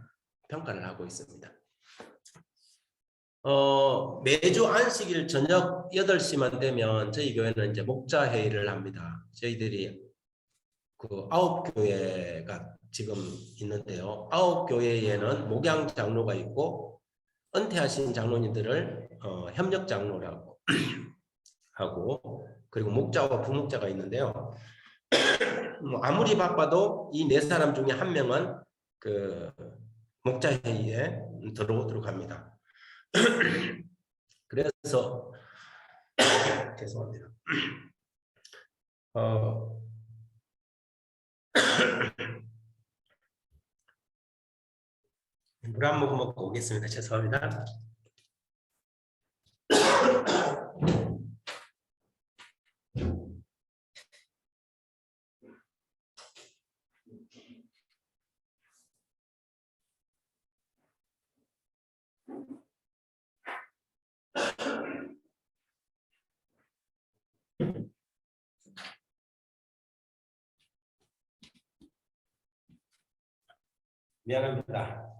[SPEAKER 1] 평가를 하고 있습니다. 매주 안식일 저녁 8시만 되면 저희 교회는 이제 목자 회의를 합니다. 저희들이 그 9교회가 지금 있는데요. 9교회에는 목양 장로가 있고 은퇴하신 장로님들을 협력 장로라고 하고 그리고 목자와 부목자가 있는데요. 아무리 바빠도 이 네 사람 중에 한 명은 그 목자 회의에 들어오도록 합니다. 그래서 죄송합니다. 물 한 모금 먹고 오겠습니다. 죄송합니다. 미안합니다.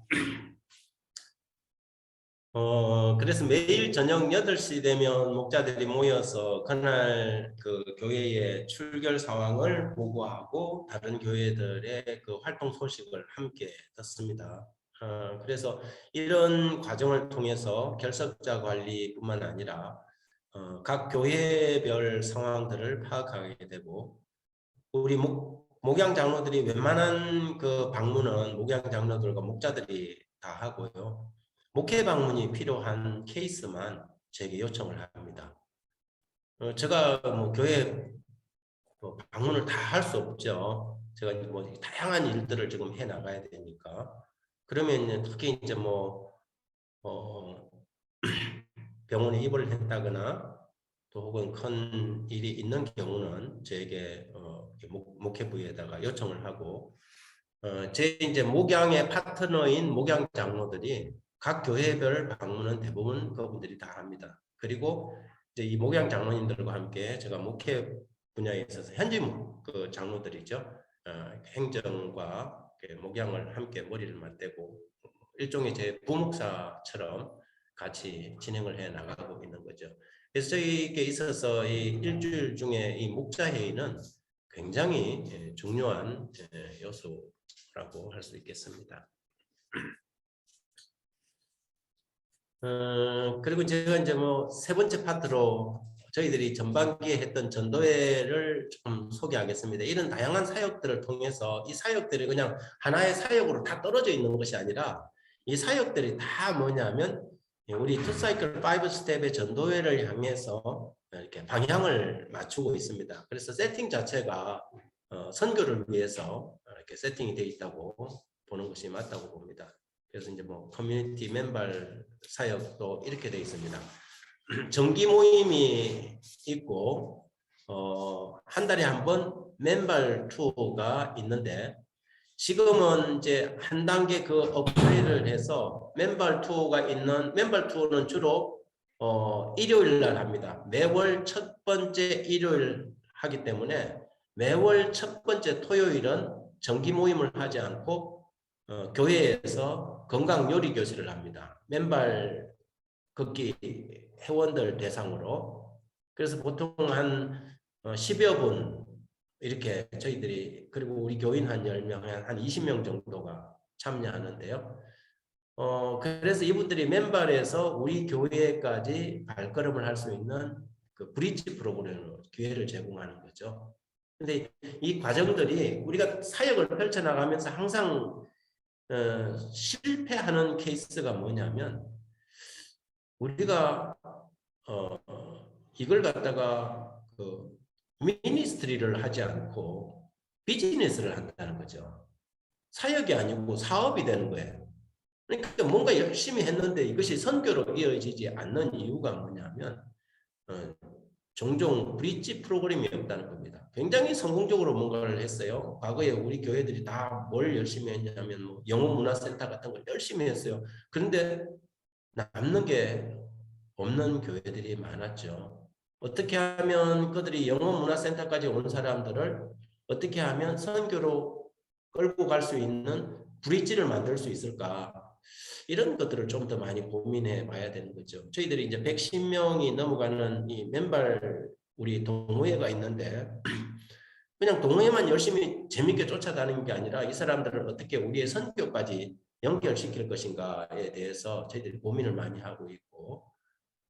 [SPEAKER 1] 그래서 매일 저녁 8시 되면 목자들이 모여서 그날 그 교회의 출결 상황을 보고하고 다른 교회들의 그 활동 소식을 함께 듣습니다. 그래서 이런 과정을 통해서 결석자 관리뿐만 아니라 각 교회별 상황들을 파악하게 되고 우리 목양 장로들이 웬만한 그 방문은 목양 장로들과 목자들이 다 하고요. 목회 방문이 필요한 케이스만 제게 요청을 합니다. 제가 뭐 교회 뭐 방문을 다 할 수 없죠. 제가 뭐 다양한 일들을 지금 해 나가야 되니까. 그러면 특히 이제 뭐 병원에 입원을 했다거나 또 혹은 큰 일이 있는 경우는 저에게 목회부에다가 요청을 하고 제 이제 목양의 파트너인 목양 장로들이 각 교회별 방문은 대부분 그분들이 다 합니다. 그리고 이제 이 목양 장로님들과 함께 제가 목회 분야에 있어서 현지 그 장로들이죠. 행정과 목양을 함께 머리를 맞대고 일종의 제 부목사처럼 같이 진행을 해 나가고 있는 거죠. 그래서 저희에게 있어서 이 일주일 중에 이 목자 회의는 굉장히 중요한 요소라고 할 수 있겠습니다. 그리고 제가 이제 뭐 세 번째 파트로 저희들이 전반기에 했던 전도회를 좀 소개하겠습니다. 이런 다양한 사역들을 통해서 이 사역들이 그냥 하나의 사역으로 다 떨어져 있는 것이 아니라 이 사역들이 다 뭐냐면 우리 투사이클 5스텝의 전도회를 향해서 이렇게 방향을 맞추고 있습니다. 그래서 세팅 자체가 선교를 위해서 이렇게 세팅이 되어 있다고 보는 것이 맞다고 봅니다. 그래서 이제 뭐 커뮤니티 맨발 사역도 이렇게 되어 있습니다. 정기 모임이 있고 한 달에 한 번 맨발 투어가 있는데 지금은 이제 한 단계 그 업그레이드를 해서 맨발 투어가 있는 맨발 투어는 주로 일요일 날 합니다. 매월 첫 번째 일요일 하기 때문에 매월 첫 번째 토요일은 정기 모임을 하지 않고 교회에서 건강 요리 교실을 합니다. 맨발 걷기 회원들 대상으로. 그래서 보통 한 10여 분 이렇게 저희들이 그리고 우리 교인 한 10명, 한 20명 정도가 참여하는데요. 그래서 이분들이 맨발에서 우리 교회까지 발걸음을 할 수 있는 그 브릿지 프로그램으로 기회를 제공하는 거죠. 근데 이 과정들이 우리가 사역을 펼쳐나가면서 항상 실패하는 케이스가 뭐냐면 우리가 이걸 갖다가 그 미니스트리를 하지 않고 비즈니스를 한다는 거죠. 사역이 아니고 사업이 되는 거예요. 그러니까 뭔가 열심히 했는데 이것이 선교로 이어지지 않는 이유가 뭐냐면 종종 브릿지 프로그램이 없다는 겁니다. 굉장히 성공적으로 뭔가를 했어요. 과거에 우리 교회들이 다 뭘 열심히 했냐면 뭐 영어문화센터 같은 걸 열심히 했어요. 그런데 남는 게 없는 교회들이 많았죠. 어떻게 하면 그들이 영어문화센터까지 온 사람들을 어떻게 하면 선교로 끌고 갈 수 있는 브릿지를 만들 수 있을까? 이런 것들을 좀 더 많이 고민해 봐야 되는 거죠. 저희들이 이제 110명이 넘어가는 이 맨발 우리 동호회가 있는데 그냥 동호회만 열심히 재밌게 쫓아다니는 게 아니라 이 사람들을 어떻게 우리의 선교까지 연결시킬 것인가에 대해서 저희들이 고민을 많이 하고 있고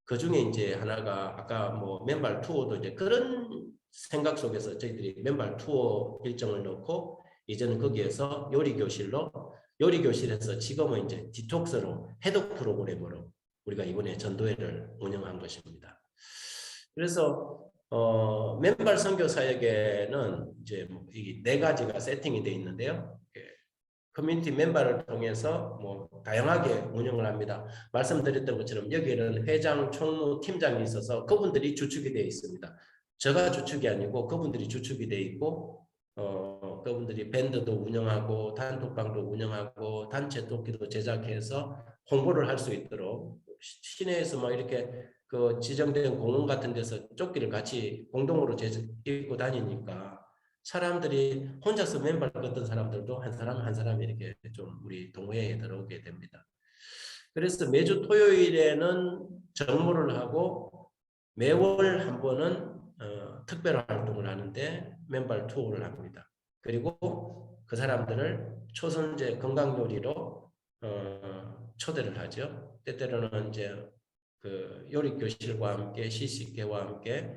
[SPEAKER 1] 그 중에 이제 하나가 아까 뭐 맨발 투어도 이제 그런 생각 속에서 저희들이 맨발 투어 일정을 넣고 이제는 거기에서 요리 교실로 요리 교실에서 지금은 이제 디톡스로 해독 프로그램으로 우리가 이번에 전도회를 운영한 것입니다. 그래서 맨발 선교 사역에는 이제 뭐 이 네 가지가 세팅이 되어 있는데요. 커뮤니티 멤버를 통해서 뭐 다양하게 운영을 합니다. 말씀드렸던 것처럼 여기에는 회장, 총무, 팀장이 있어서 그분들이 주축이 되어 있습니다. 제가 주축이 아니고 그분들이 주축이 되어 있고 그분들이 밴드도 운영하고 단톡방도 운영하고 단체 토끼도 제작해서 홍보를 할 수 있도록 시내에서 뭐 이렇게 그 지정된 공원 같은 데서 조끼를 같이 공동으로 입고 다니니까 사람들이 혼자서 맨발 걷던 사람들도 한 사람 한 사람 이렇게 좀 우리 동호회에 들어오게 됩니다. 그래서 매주 토요일에는 정모를 하고 매월 한 번은 특별 활동을 하는데 맨발 투어를 합니다. 그리고 그 사람들을 초선제 건강요리로 초대를 하죠. 때때로는 이제 그 요리 교실과 함께 시식회와 함께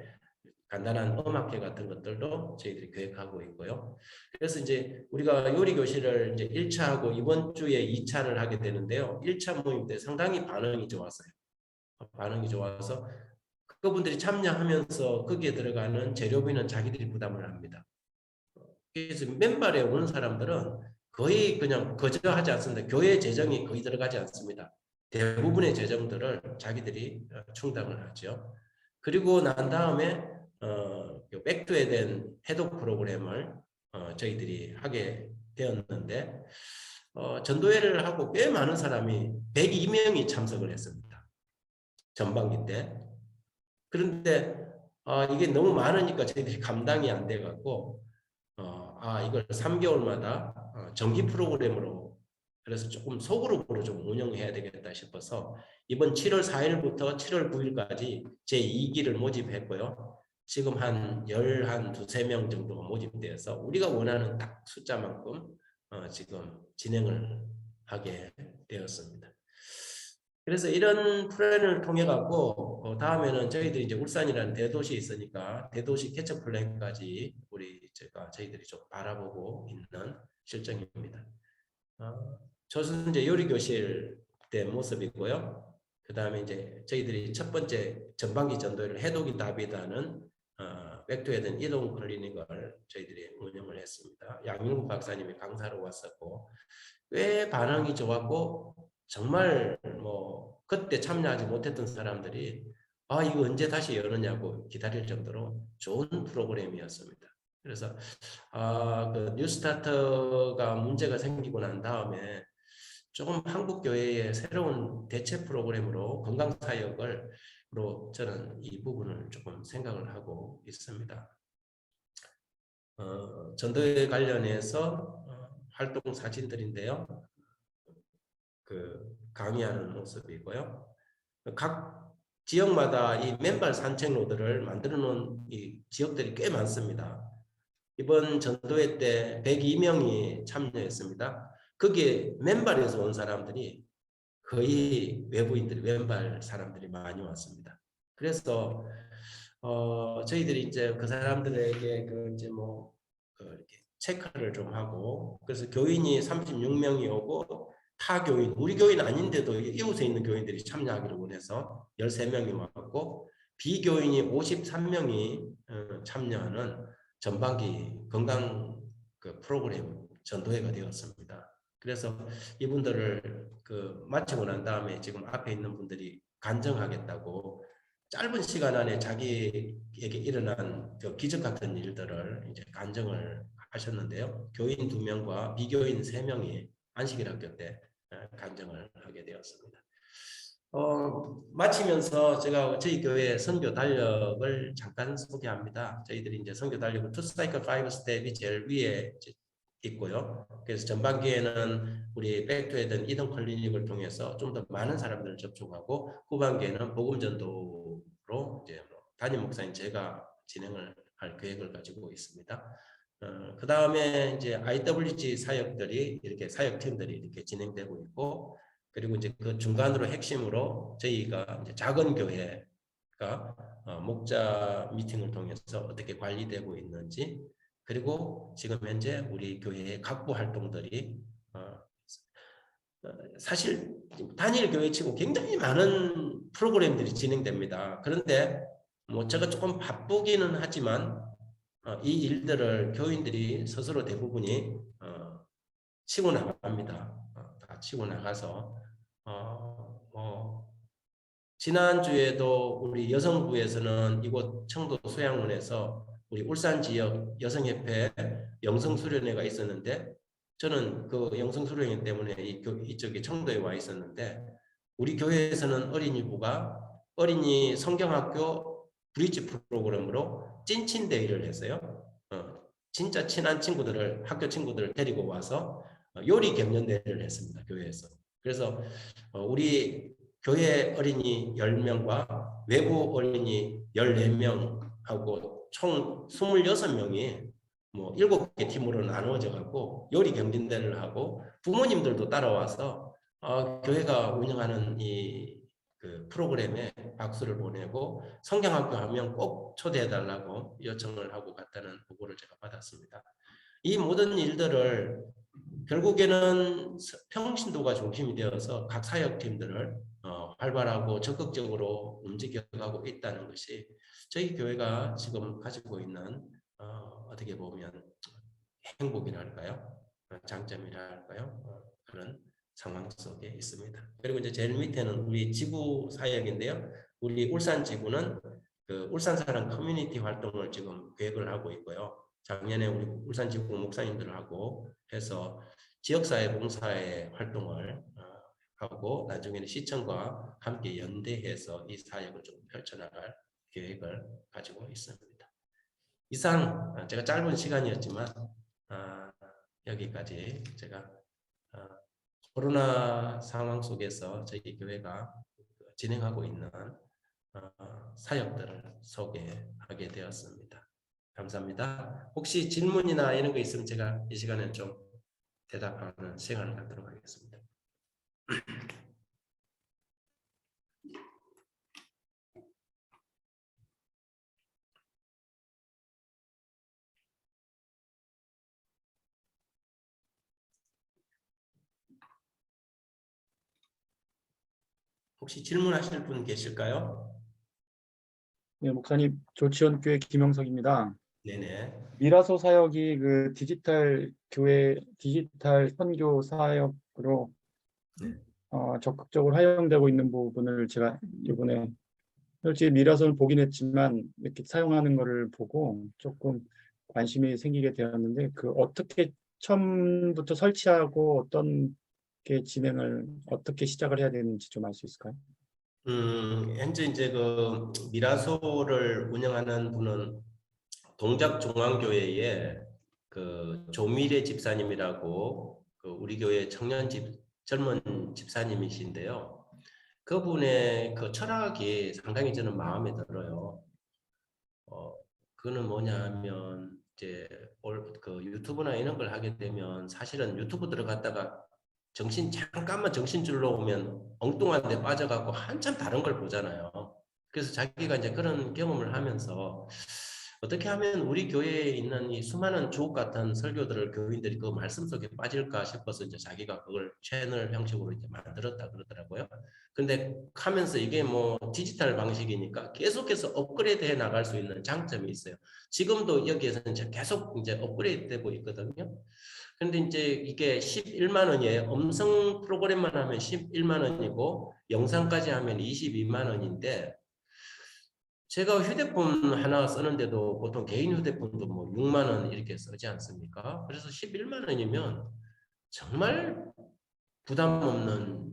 [SPEAKER 1] 간단한 음악회 같은 것들도 저희들이 계획하고 있고요. 그래서 이제 우리가 요리 교실을 이제 1차하고 이번 주에 2차를 하게 되는데요. 1차 모임 때 상당히 반응이 좋았어요. 반응이 좋아서 그분들이 참여하면서 거기에 들어가는 재료비는 자기들이 부담을 합니다. 그래서 맨발에 오는 사람들은 거의 그냥 거저하지 않습니다. 교회 재정이 거의 들어가지 않습니다. 대부분의 재정들을 자기들이 충당을 하죠. 그리고 난 다음에 백투에 대한 해독 프로그램을 저희들이 하게 되었는데 전도회를 하고 꽤 많은 사람이 102명이 참석을 했습니다. 전반기 때. 그런데 이게 너무 많으니까 저희들이 감당이 안 돼갖고 이걸 3개월마다 정기 프로그램으로 그래서 조금 소그룹으로 좀 운영해야 되겠다 싶어서 이번 7월 4일부터 7월 9일까지 제2기를 모집했고요. 지금 한 두세 명 정도가 모집되어서 우리가 원하는 딱 숫자만큼 지금 진행을 하게 되었습니다. 그래서 이런 플랜을 통해 갖고 다음에는 저희들이 이제 울산이라는 대도시에 있으니까 대도시 개척 플랜까지 저희들이 좀 바라보고 있는 실정입니다. 저순 요리 교실 때 모습이고요. 그 다음에 이제 저희들이 첫 번째 전반기 전도회를 해독이 답이다는 백투에든 이동 클리닉을 저희들이 운영을 했습니다. 양윤국 박사님이 강사로 왔었고 꽤 반응이 좋았고 정말 뭐 그때 참여하지 못했던 사람들이 이거 언제 다시 여느냐고 기다릴 정도로 좋은 프로그램이었습니다. 그래서 그 뉴스타트가 문제가 생기고 난 다음에 조금 한국 교회의 새로운 대체 프로그램으로 건강사역을 저는 이 부분을 조금 생각을 하고 있습니다. 전도회 관련해서 활동 사진들인데요. 그 강의하는 모습이고요. 각 지역마다 이 맨발 산책로들을 만들어 놓은 이 지역들이 꽤 많습니다. 이번 전도회 때 102명이 참여했습니다. 거기에 맨발에서 온 사람들이 거의 외부인들이 맨발 사람들이 많이 왔습니다. 그래서 저희들이 이제 그 사람들에게 이렇게 체크를 좀 하고 그래서 교인이 36명이 오고 타 교인, 우리 교인 아닌데도 이웃에 있는 교인들이 참여하기로 원해서 13명이 왔고 비교인이 53명이 참여하는 전반기 건강 프로그램 전도회가 되었습니다. 그래서 이분들을 마치고 난 다음에 지금 앞에 있는 분들이 간증하겠다고 짧은 시간 안에 자기에게 일어난 기적 같은 일들을 이제 간증을 하셨는데요. 교인 2명과 비교인 3명이 안식일학교 때 간증을 하게 되었습니다. 마치면서 제가 저희 교회 선교 달력을 잠깐 소개합니다. 저희들이 이제 선교 달력은 2사이클 5스텝이 제일 위에 있고요. 그래서 전반기에는 우리 백투에든 이동 클리닉을 통해서 좀 더 많은 사람들을 접촉하고 후반기에는 복음 전도로 이제 담임 목사님 제가 진행을 할 계획을 가지고 있습니다. 그 다음에 이제 IWG 사역들이 이렇게 사역팀들이 이렇게 진행되고 있고 그리고 이제 그 중간으로 핵심으로 저희가 이제 작은 교회가 목자 미팅을 통해서 어떻게 관리되고 있는지 그리고 지금 현재 우리 교회의 각부 활동들이 사실 단일 교회치고 굉장히 많은 프로그램들이 진행됩니다. 그런데 뭐 제가 조금 바쁘기는 하지만 이 일들을 교인들이 스스로 대부분이 치고 나갑니다. 다 치고 나가서 지난주에도 우리 여성부에서는 이곳 청도 소양원에서 우리 울산 지역 여성협회 영성수련회가 있었는데 저는 그 영성수련회 때문에 이쪽에 청도에 와 있었는데 우리 교회에서는 어린이부가 어린이 성경학교 브리지 프로그램으로 찐친데이를 했어요. 진짜 친한 친구들을 학교 친구들을 데리고 와서 요리 격려대회를 했습니다. 교회에서. 그래서 우리 교회 어린이 10명과 외부 어린이 14명하고 총 26명이 뭐 7개 팀으로 나누어져 갖고 요리 경진대를 하고 부모님들도 따라와서 교회가 운영하는 그 프로그램에 박수를 보내고 성경학교 하면 꼭 초대해 달라고 요청을 하고 갔다는 보고를 제가 받았습니다. 이 모든 일들을 결국에는 평신도가 중심이 되어서 각 사역팀들을 활발하고 적극적으로 움직여가고 있다는 것이 저희 교회가 지금 가지고 있는 어떻게 보면 행복이랄까요? 장점이랄까요? 그런 상황 속에 있습니다. 그리고 이제 제일 밑에는 우리 지구 사역인데요. 우리 울산 지구는 그 울산사랑 커뮤니티 활동을 지금 계획을 하고 있고요. 작년에 우리 울산 지구 목사님들하고 해서 지역사회 봉사의 활동을 하고 나중에는 시청과 함께 연대해서 이 사역을 좀 펼쳐나갈 계획을 가지고 있습니다. 이상 제가 짧은 시간이었지만 여기까지 제가 코로나 상황 속에서 저희 교회가 진행하고 있는 사역들을 소개하게 되었습니다. 감사합니다. 혹시 질문이나 이런 거 있으면 제가 이 시간에 좀 대답하는 시간을 갖도록 하겠습니다. 혹시 질문하실 분 계실까요?
[SPEAKER 2] 네, 목사님, 조치원교회 김영석입니다.
[SPEAKER 1] 네네.
[SPEAKER 2] 미라소 사역이 그 디지털 교회, 디지털 선교 사역으로 적극적으로 활용되고 있는 부분을 제가 이번에 솔직히 미라소를 보긴 했지만 이렇게 사용하는 것을 보고 조금 관심이 생기게 되었는데 그 어떻게 처음부터 설치하고 어떤 게 진행을 어떻게 시작을 해야 되는지 좀 알 수 있을까요?
[SPEAKER 1] 현재 이제 그 미라소를 운영하는 분은 동작중앙교회의 그 조미래 집사님이라고 그 우리 교회 젊은 집사님이신데요. 그분의 그 철학이 상당히 저는 마음에 들어요. 그거는 뭐냐면 이제 그 유튜브나 이런 걸 하게 되면 사실은 유튜브 들어갔다가 잠깐만 정신줄로 오면 엉뚱한 데 빠져갖고 한참 다른 걸 보잖아요. 그래서 자기가 이제 그런 경험을 하면서 어떻게 하면 우리 교회에 있는 이 수많은 주옥 같은 설교들을 교인들이 그 말씀 속에 빠질까 싶어서 이제 자기가 그걸 채널 형식으로 이제 만들었다 그러더라고요. 근데 하면서 이게 뭐 디지털 방식이니까 계속해서 업그레이드 해 나갈 수 있는 장점이 있어요. 지금도 여기에서는 이제 계속 이제 업그레이드 되고 있거든요. 근데 이제 이게 11만 원이에요. 음성 프로그램만 하면 11만 원이고 영상까지 하면 22만 원인데 제가 휴대폰 하나 쓰는데도 보통 개인 휴대폰도 뭐 6만 원 이렇게 쓰지 않습니까? 그래서 11만 원이면 정말 부담 없는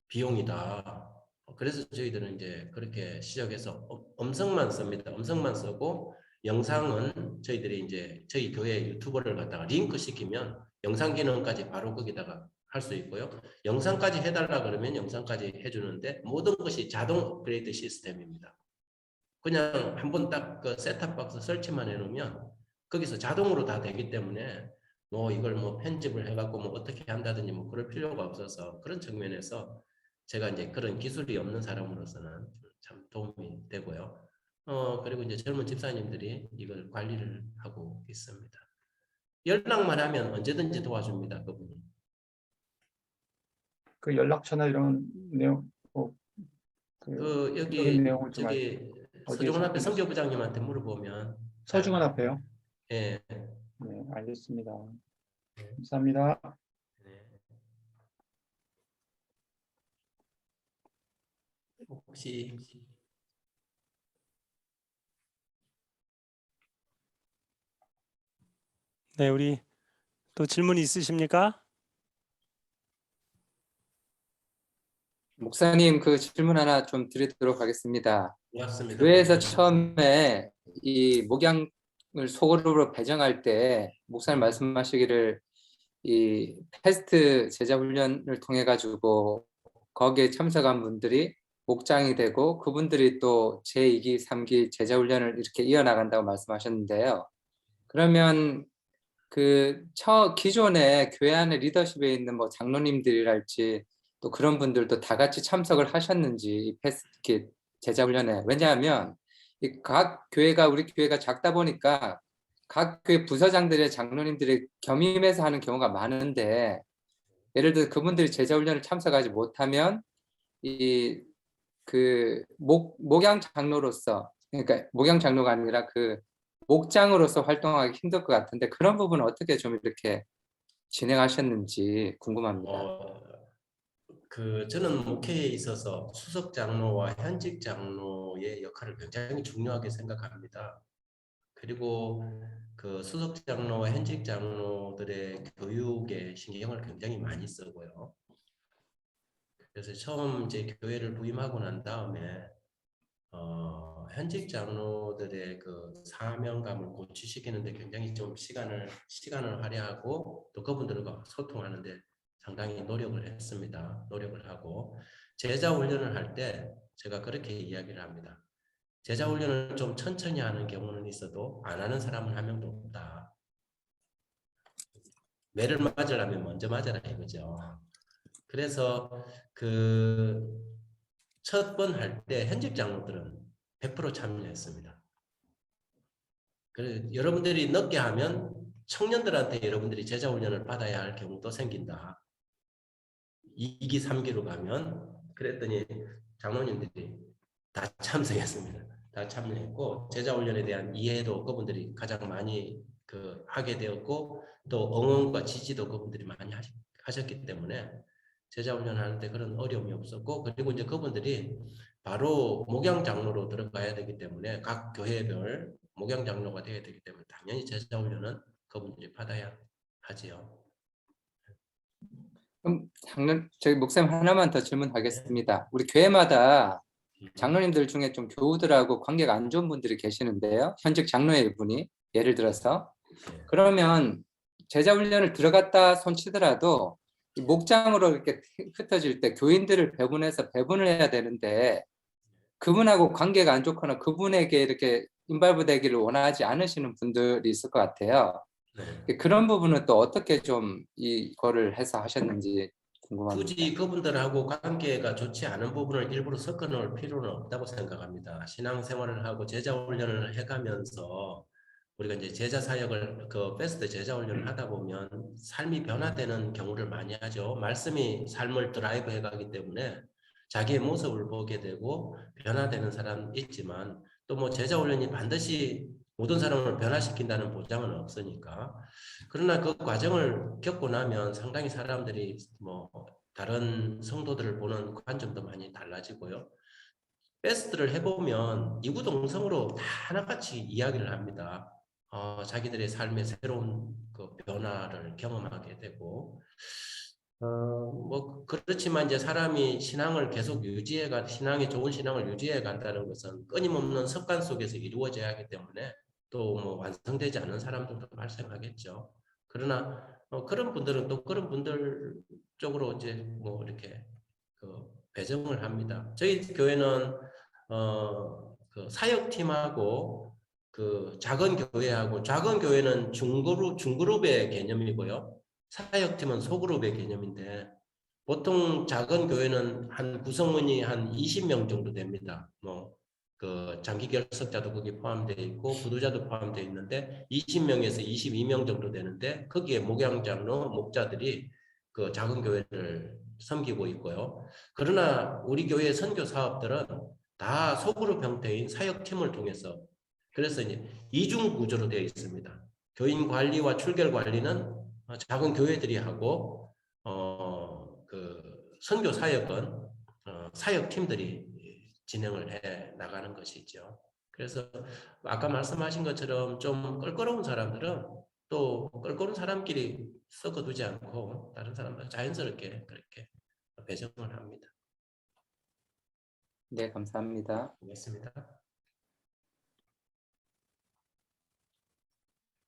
[SPEAKER 1] 비용이다. 그래서 저희들은 이제 그렇게 시작해서 음성만 씁니다. 음성만 쓰고 영상은 저희들이 이제 저희 교회 유튜버를 갖다가 링크 시키면 영상 기능까지 바로 거기다가 할 수 있고요. 영상까지 해달라 그러면 영상까지 해주는데 모든 것이 자동 업그레이드 시스템입니다. 그냥 한번 딱 그 셋탑박스 설치만 해놓으면 거기서 자동으로 다 되기 때문에 뭐 이걸 뭐 편집을 해갖고 뭐 어떻게 한다든지 뭐 그럴 필요가 없어서 그런 측면에서 제가 이제 그런 기술이 없는 사람으로서는 참 도움이 되고요. 그리고 이제 젊은 집사님들이 이걸 관리를 하고 있습니다. 연락만 하면 언제든지 도와줍니다, 그분이.
[SPEAKER 2] 그 연락처나 이런 내용,
[SPEAKER 1] 여기
[SPEAKER 2] 내용을 좀
[SPEAKER 1] 저기
[SPEAKER 2] 어디에
[SPEAKER 1] 서중원 앞에
[SPEAKER 2] 접근할 수 있어요?
[SPEAKER 1] 선교부장님한테 물어보면
[SPEAKER 2] 서중원 앞에요?
[SPEAKER 1] 예.
[SPEAKER 2] 네, 알겠습니다. 감사합니다.
[SPEAKER 1] 네. 혹시
[SPEAKER 3] 네, 우리 또 질문 있으십니까?
[SPEAKER 4] 목사님, 그 질문 하나 좀 드리도록 하겠습니다.
[SPEAKER 1] 고맙습니다.
[SPEAKER 4] 교회에서 처음에 이 목양을 소그룹으로 배정할 때 목사님 말씀하시기를 이 패스트 제자 훈련을 통해 가지고 거기에 참석한 분들이 목장이 되고 그분들이 또 제2기, 3기 제자 훈련을 이렇게 이어나간다고 말씀하셨는데요. 그러면 그 기존에 교회 안에 리더십에 있는 뭐 장로님들이랄지 또 그런 분들도 다 같이 참석을 하셨는지 이 패스트 제자 훈련에. 왜냐하면 이 각 교회가 우리 교회가 작다 보니까 각 교회 부서장들의 장로님들이 겸임해서 하는 경우가 많은데 예를 들어 그분들이 제자 훈련을 참석하지 못하면 이 그 목양 장로로서, 그러니까 목양 장로가 아니라 그 목장으로서 활동하기 힘들 것 같은데 그런 부분은 어떻게 좀 이렇게 진행하셨는지 궁금합니다.
[SPEAKER 1] 저는 목회에 있어서 수석 장로와 현직 장로의 역할을 굉장히 중요하게 생각합니다. 그리고 그 수석 장로와 현직 장로들의 교육에 신경을 굉장히 많이 쓰고요. 그래서 처음 이제 교회를 부임하고 난 다음에 현직 장로들의 그 사명감을 고취시키는데 굉장히 좀 시간을 할애하고 또 그분들과 소통하는데 상당히 노력을 했습니다. 노력을 하고 제자 훈련을 할 때 제가 그렇게 이야기를 합니다. 제자 훈련을 좀 천천히 하는 경우는 있어도 안 하는 사람은 한 명도 없다. 매를 맞으려면 먼저 맞아라 이거죠. 그래서 그 첫 번 할 때 현직 장로들은 100% 참여했습니다. 그래서 여러분들이 늦게 하면 청년들한테 여러분들이 제자 훈련을 받아야 할 경우도 생긴다. 2기, 3기로 가면 그랬더니 장로님들이 다 참석했습니다. 다 참여했고 제자 훈련에 대한 이해도 그분들이 가장 많이 하게 되었고 또 응원과 지지도 그분들이 많이 하셨기 때문에 제자 훈련하는데 그런 어려움이 없었고 그리고 이제 그분들이 바로 목양 장로로 들어가야 되기 때문에 각 교회별 목양 장로가 되어야 되기 때문에 당연히 제자 훈련은 그분들이 받아야 하지요.
[SPEAKER 4] 그럼 저희 목사님 하나만 더 질문하겠습니다. 우리 교회마다 장로님들 중에 좀 교우들하고 관계가 안 좋은 분들이 계시는데요. 현직 장로의 분이 예를 들어서 그러면 제자 훈련을 들어갔다 손치더라도 이 목장으로 이렇게 흩어질 때 교인들을 배분을 해야 되는데 그분하고 관계가 안 좋거나 그분에게 이렇게 인발부되기를 원하지 않으시는 분들이 있을 것 같아요.
[SPEAKER 1] 네.
[SPEAKER 4] 그런 부분은 또 어떻게 좀 이거를 해서 하셨는지 궁금합니다.
[SPEAKER 1] 굳이 그분들하고 관계가 좋지 않은 부분을 일부러 섞어 놓을 필요는 없다고 생각합니다. 신앙생활을 하고 제자 훈련을 해가면서 우리가 이제 제자 사역을 베스트 제자 훈련을 하다 보면 삶이 변화되는 경우를 많이 하죠. 말씀이 삶을 드라이브 해가기 때문에 자기의 모습을 보게 되고 변화되는 사람 있지만 또 뭐 제자 훈련이 반드시 모든 사람을 변화시킨다는 보장은 없으니까 그러나 그 과정을 겪고 나면 상당히 사람들이 뭐 다른 성도들을 보는 관점도 많이 달라지고요. 베스트를 해보면 이구동성으로 다 하나같이 이야기를 합니다. 자기들의 삶의 새로운 그 변화를 경험하게 되고, 뭐 그렇지만 이제 사람이 신앙을 계속 좋은 신앙을 유지해 간다는 것은 끊임없는 습관 속에서 이루어져야 하기 때문에 또 뭐 완성되지 않은 사람들도 발생하겠죠. 그러나 그런 분들은 또 그런 분들 쪽으로 이제 뭐 이렇게 배정을 합니다. 저희 교회는 그 사역팀하고 그 작은 교회는 중그룹의 개념이고요. 사역팀은 소그룹의 개념인데 보통 작은 교회는 한 구성원이 한 20명 정도 됩니다. 뭐 그 장기 결석자도 거기 포함되어 있고 부도자도 포함되어 있는데 20명에서 22명 정도 되는데 거기에 목양장로 목자들이 그 작은 교회를 섬기고 있고요. 그러나 우리 교회 선교 사업들은 다 소그룹 형태인 사역팀을 통해서 그래서 이제 이중 구조로 되어 있습니다. 교인 관리와 출결 관리는 작은 교회들이 하고 그 선교 사역은 사역팀들이 진행을 해 나가는 것이죠. 그래서 아까 말씀하신 것처럼 좀 껄끄러운 사람들은 또 껄끄러운 사람끼리 섞어두지 않고 다른 사람들 자연스럽게 그렇게 배정을 합니다.
[SPEAKER 4] 네, 감사합니다.
[SPEAKER 1] 알겠습니다.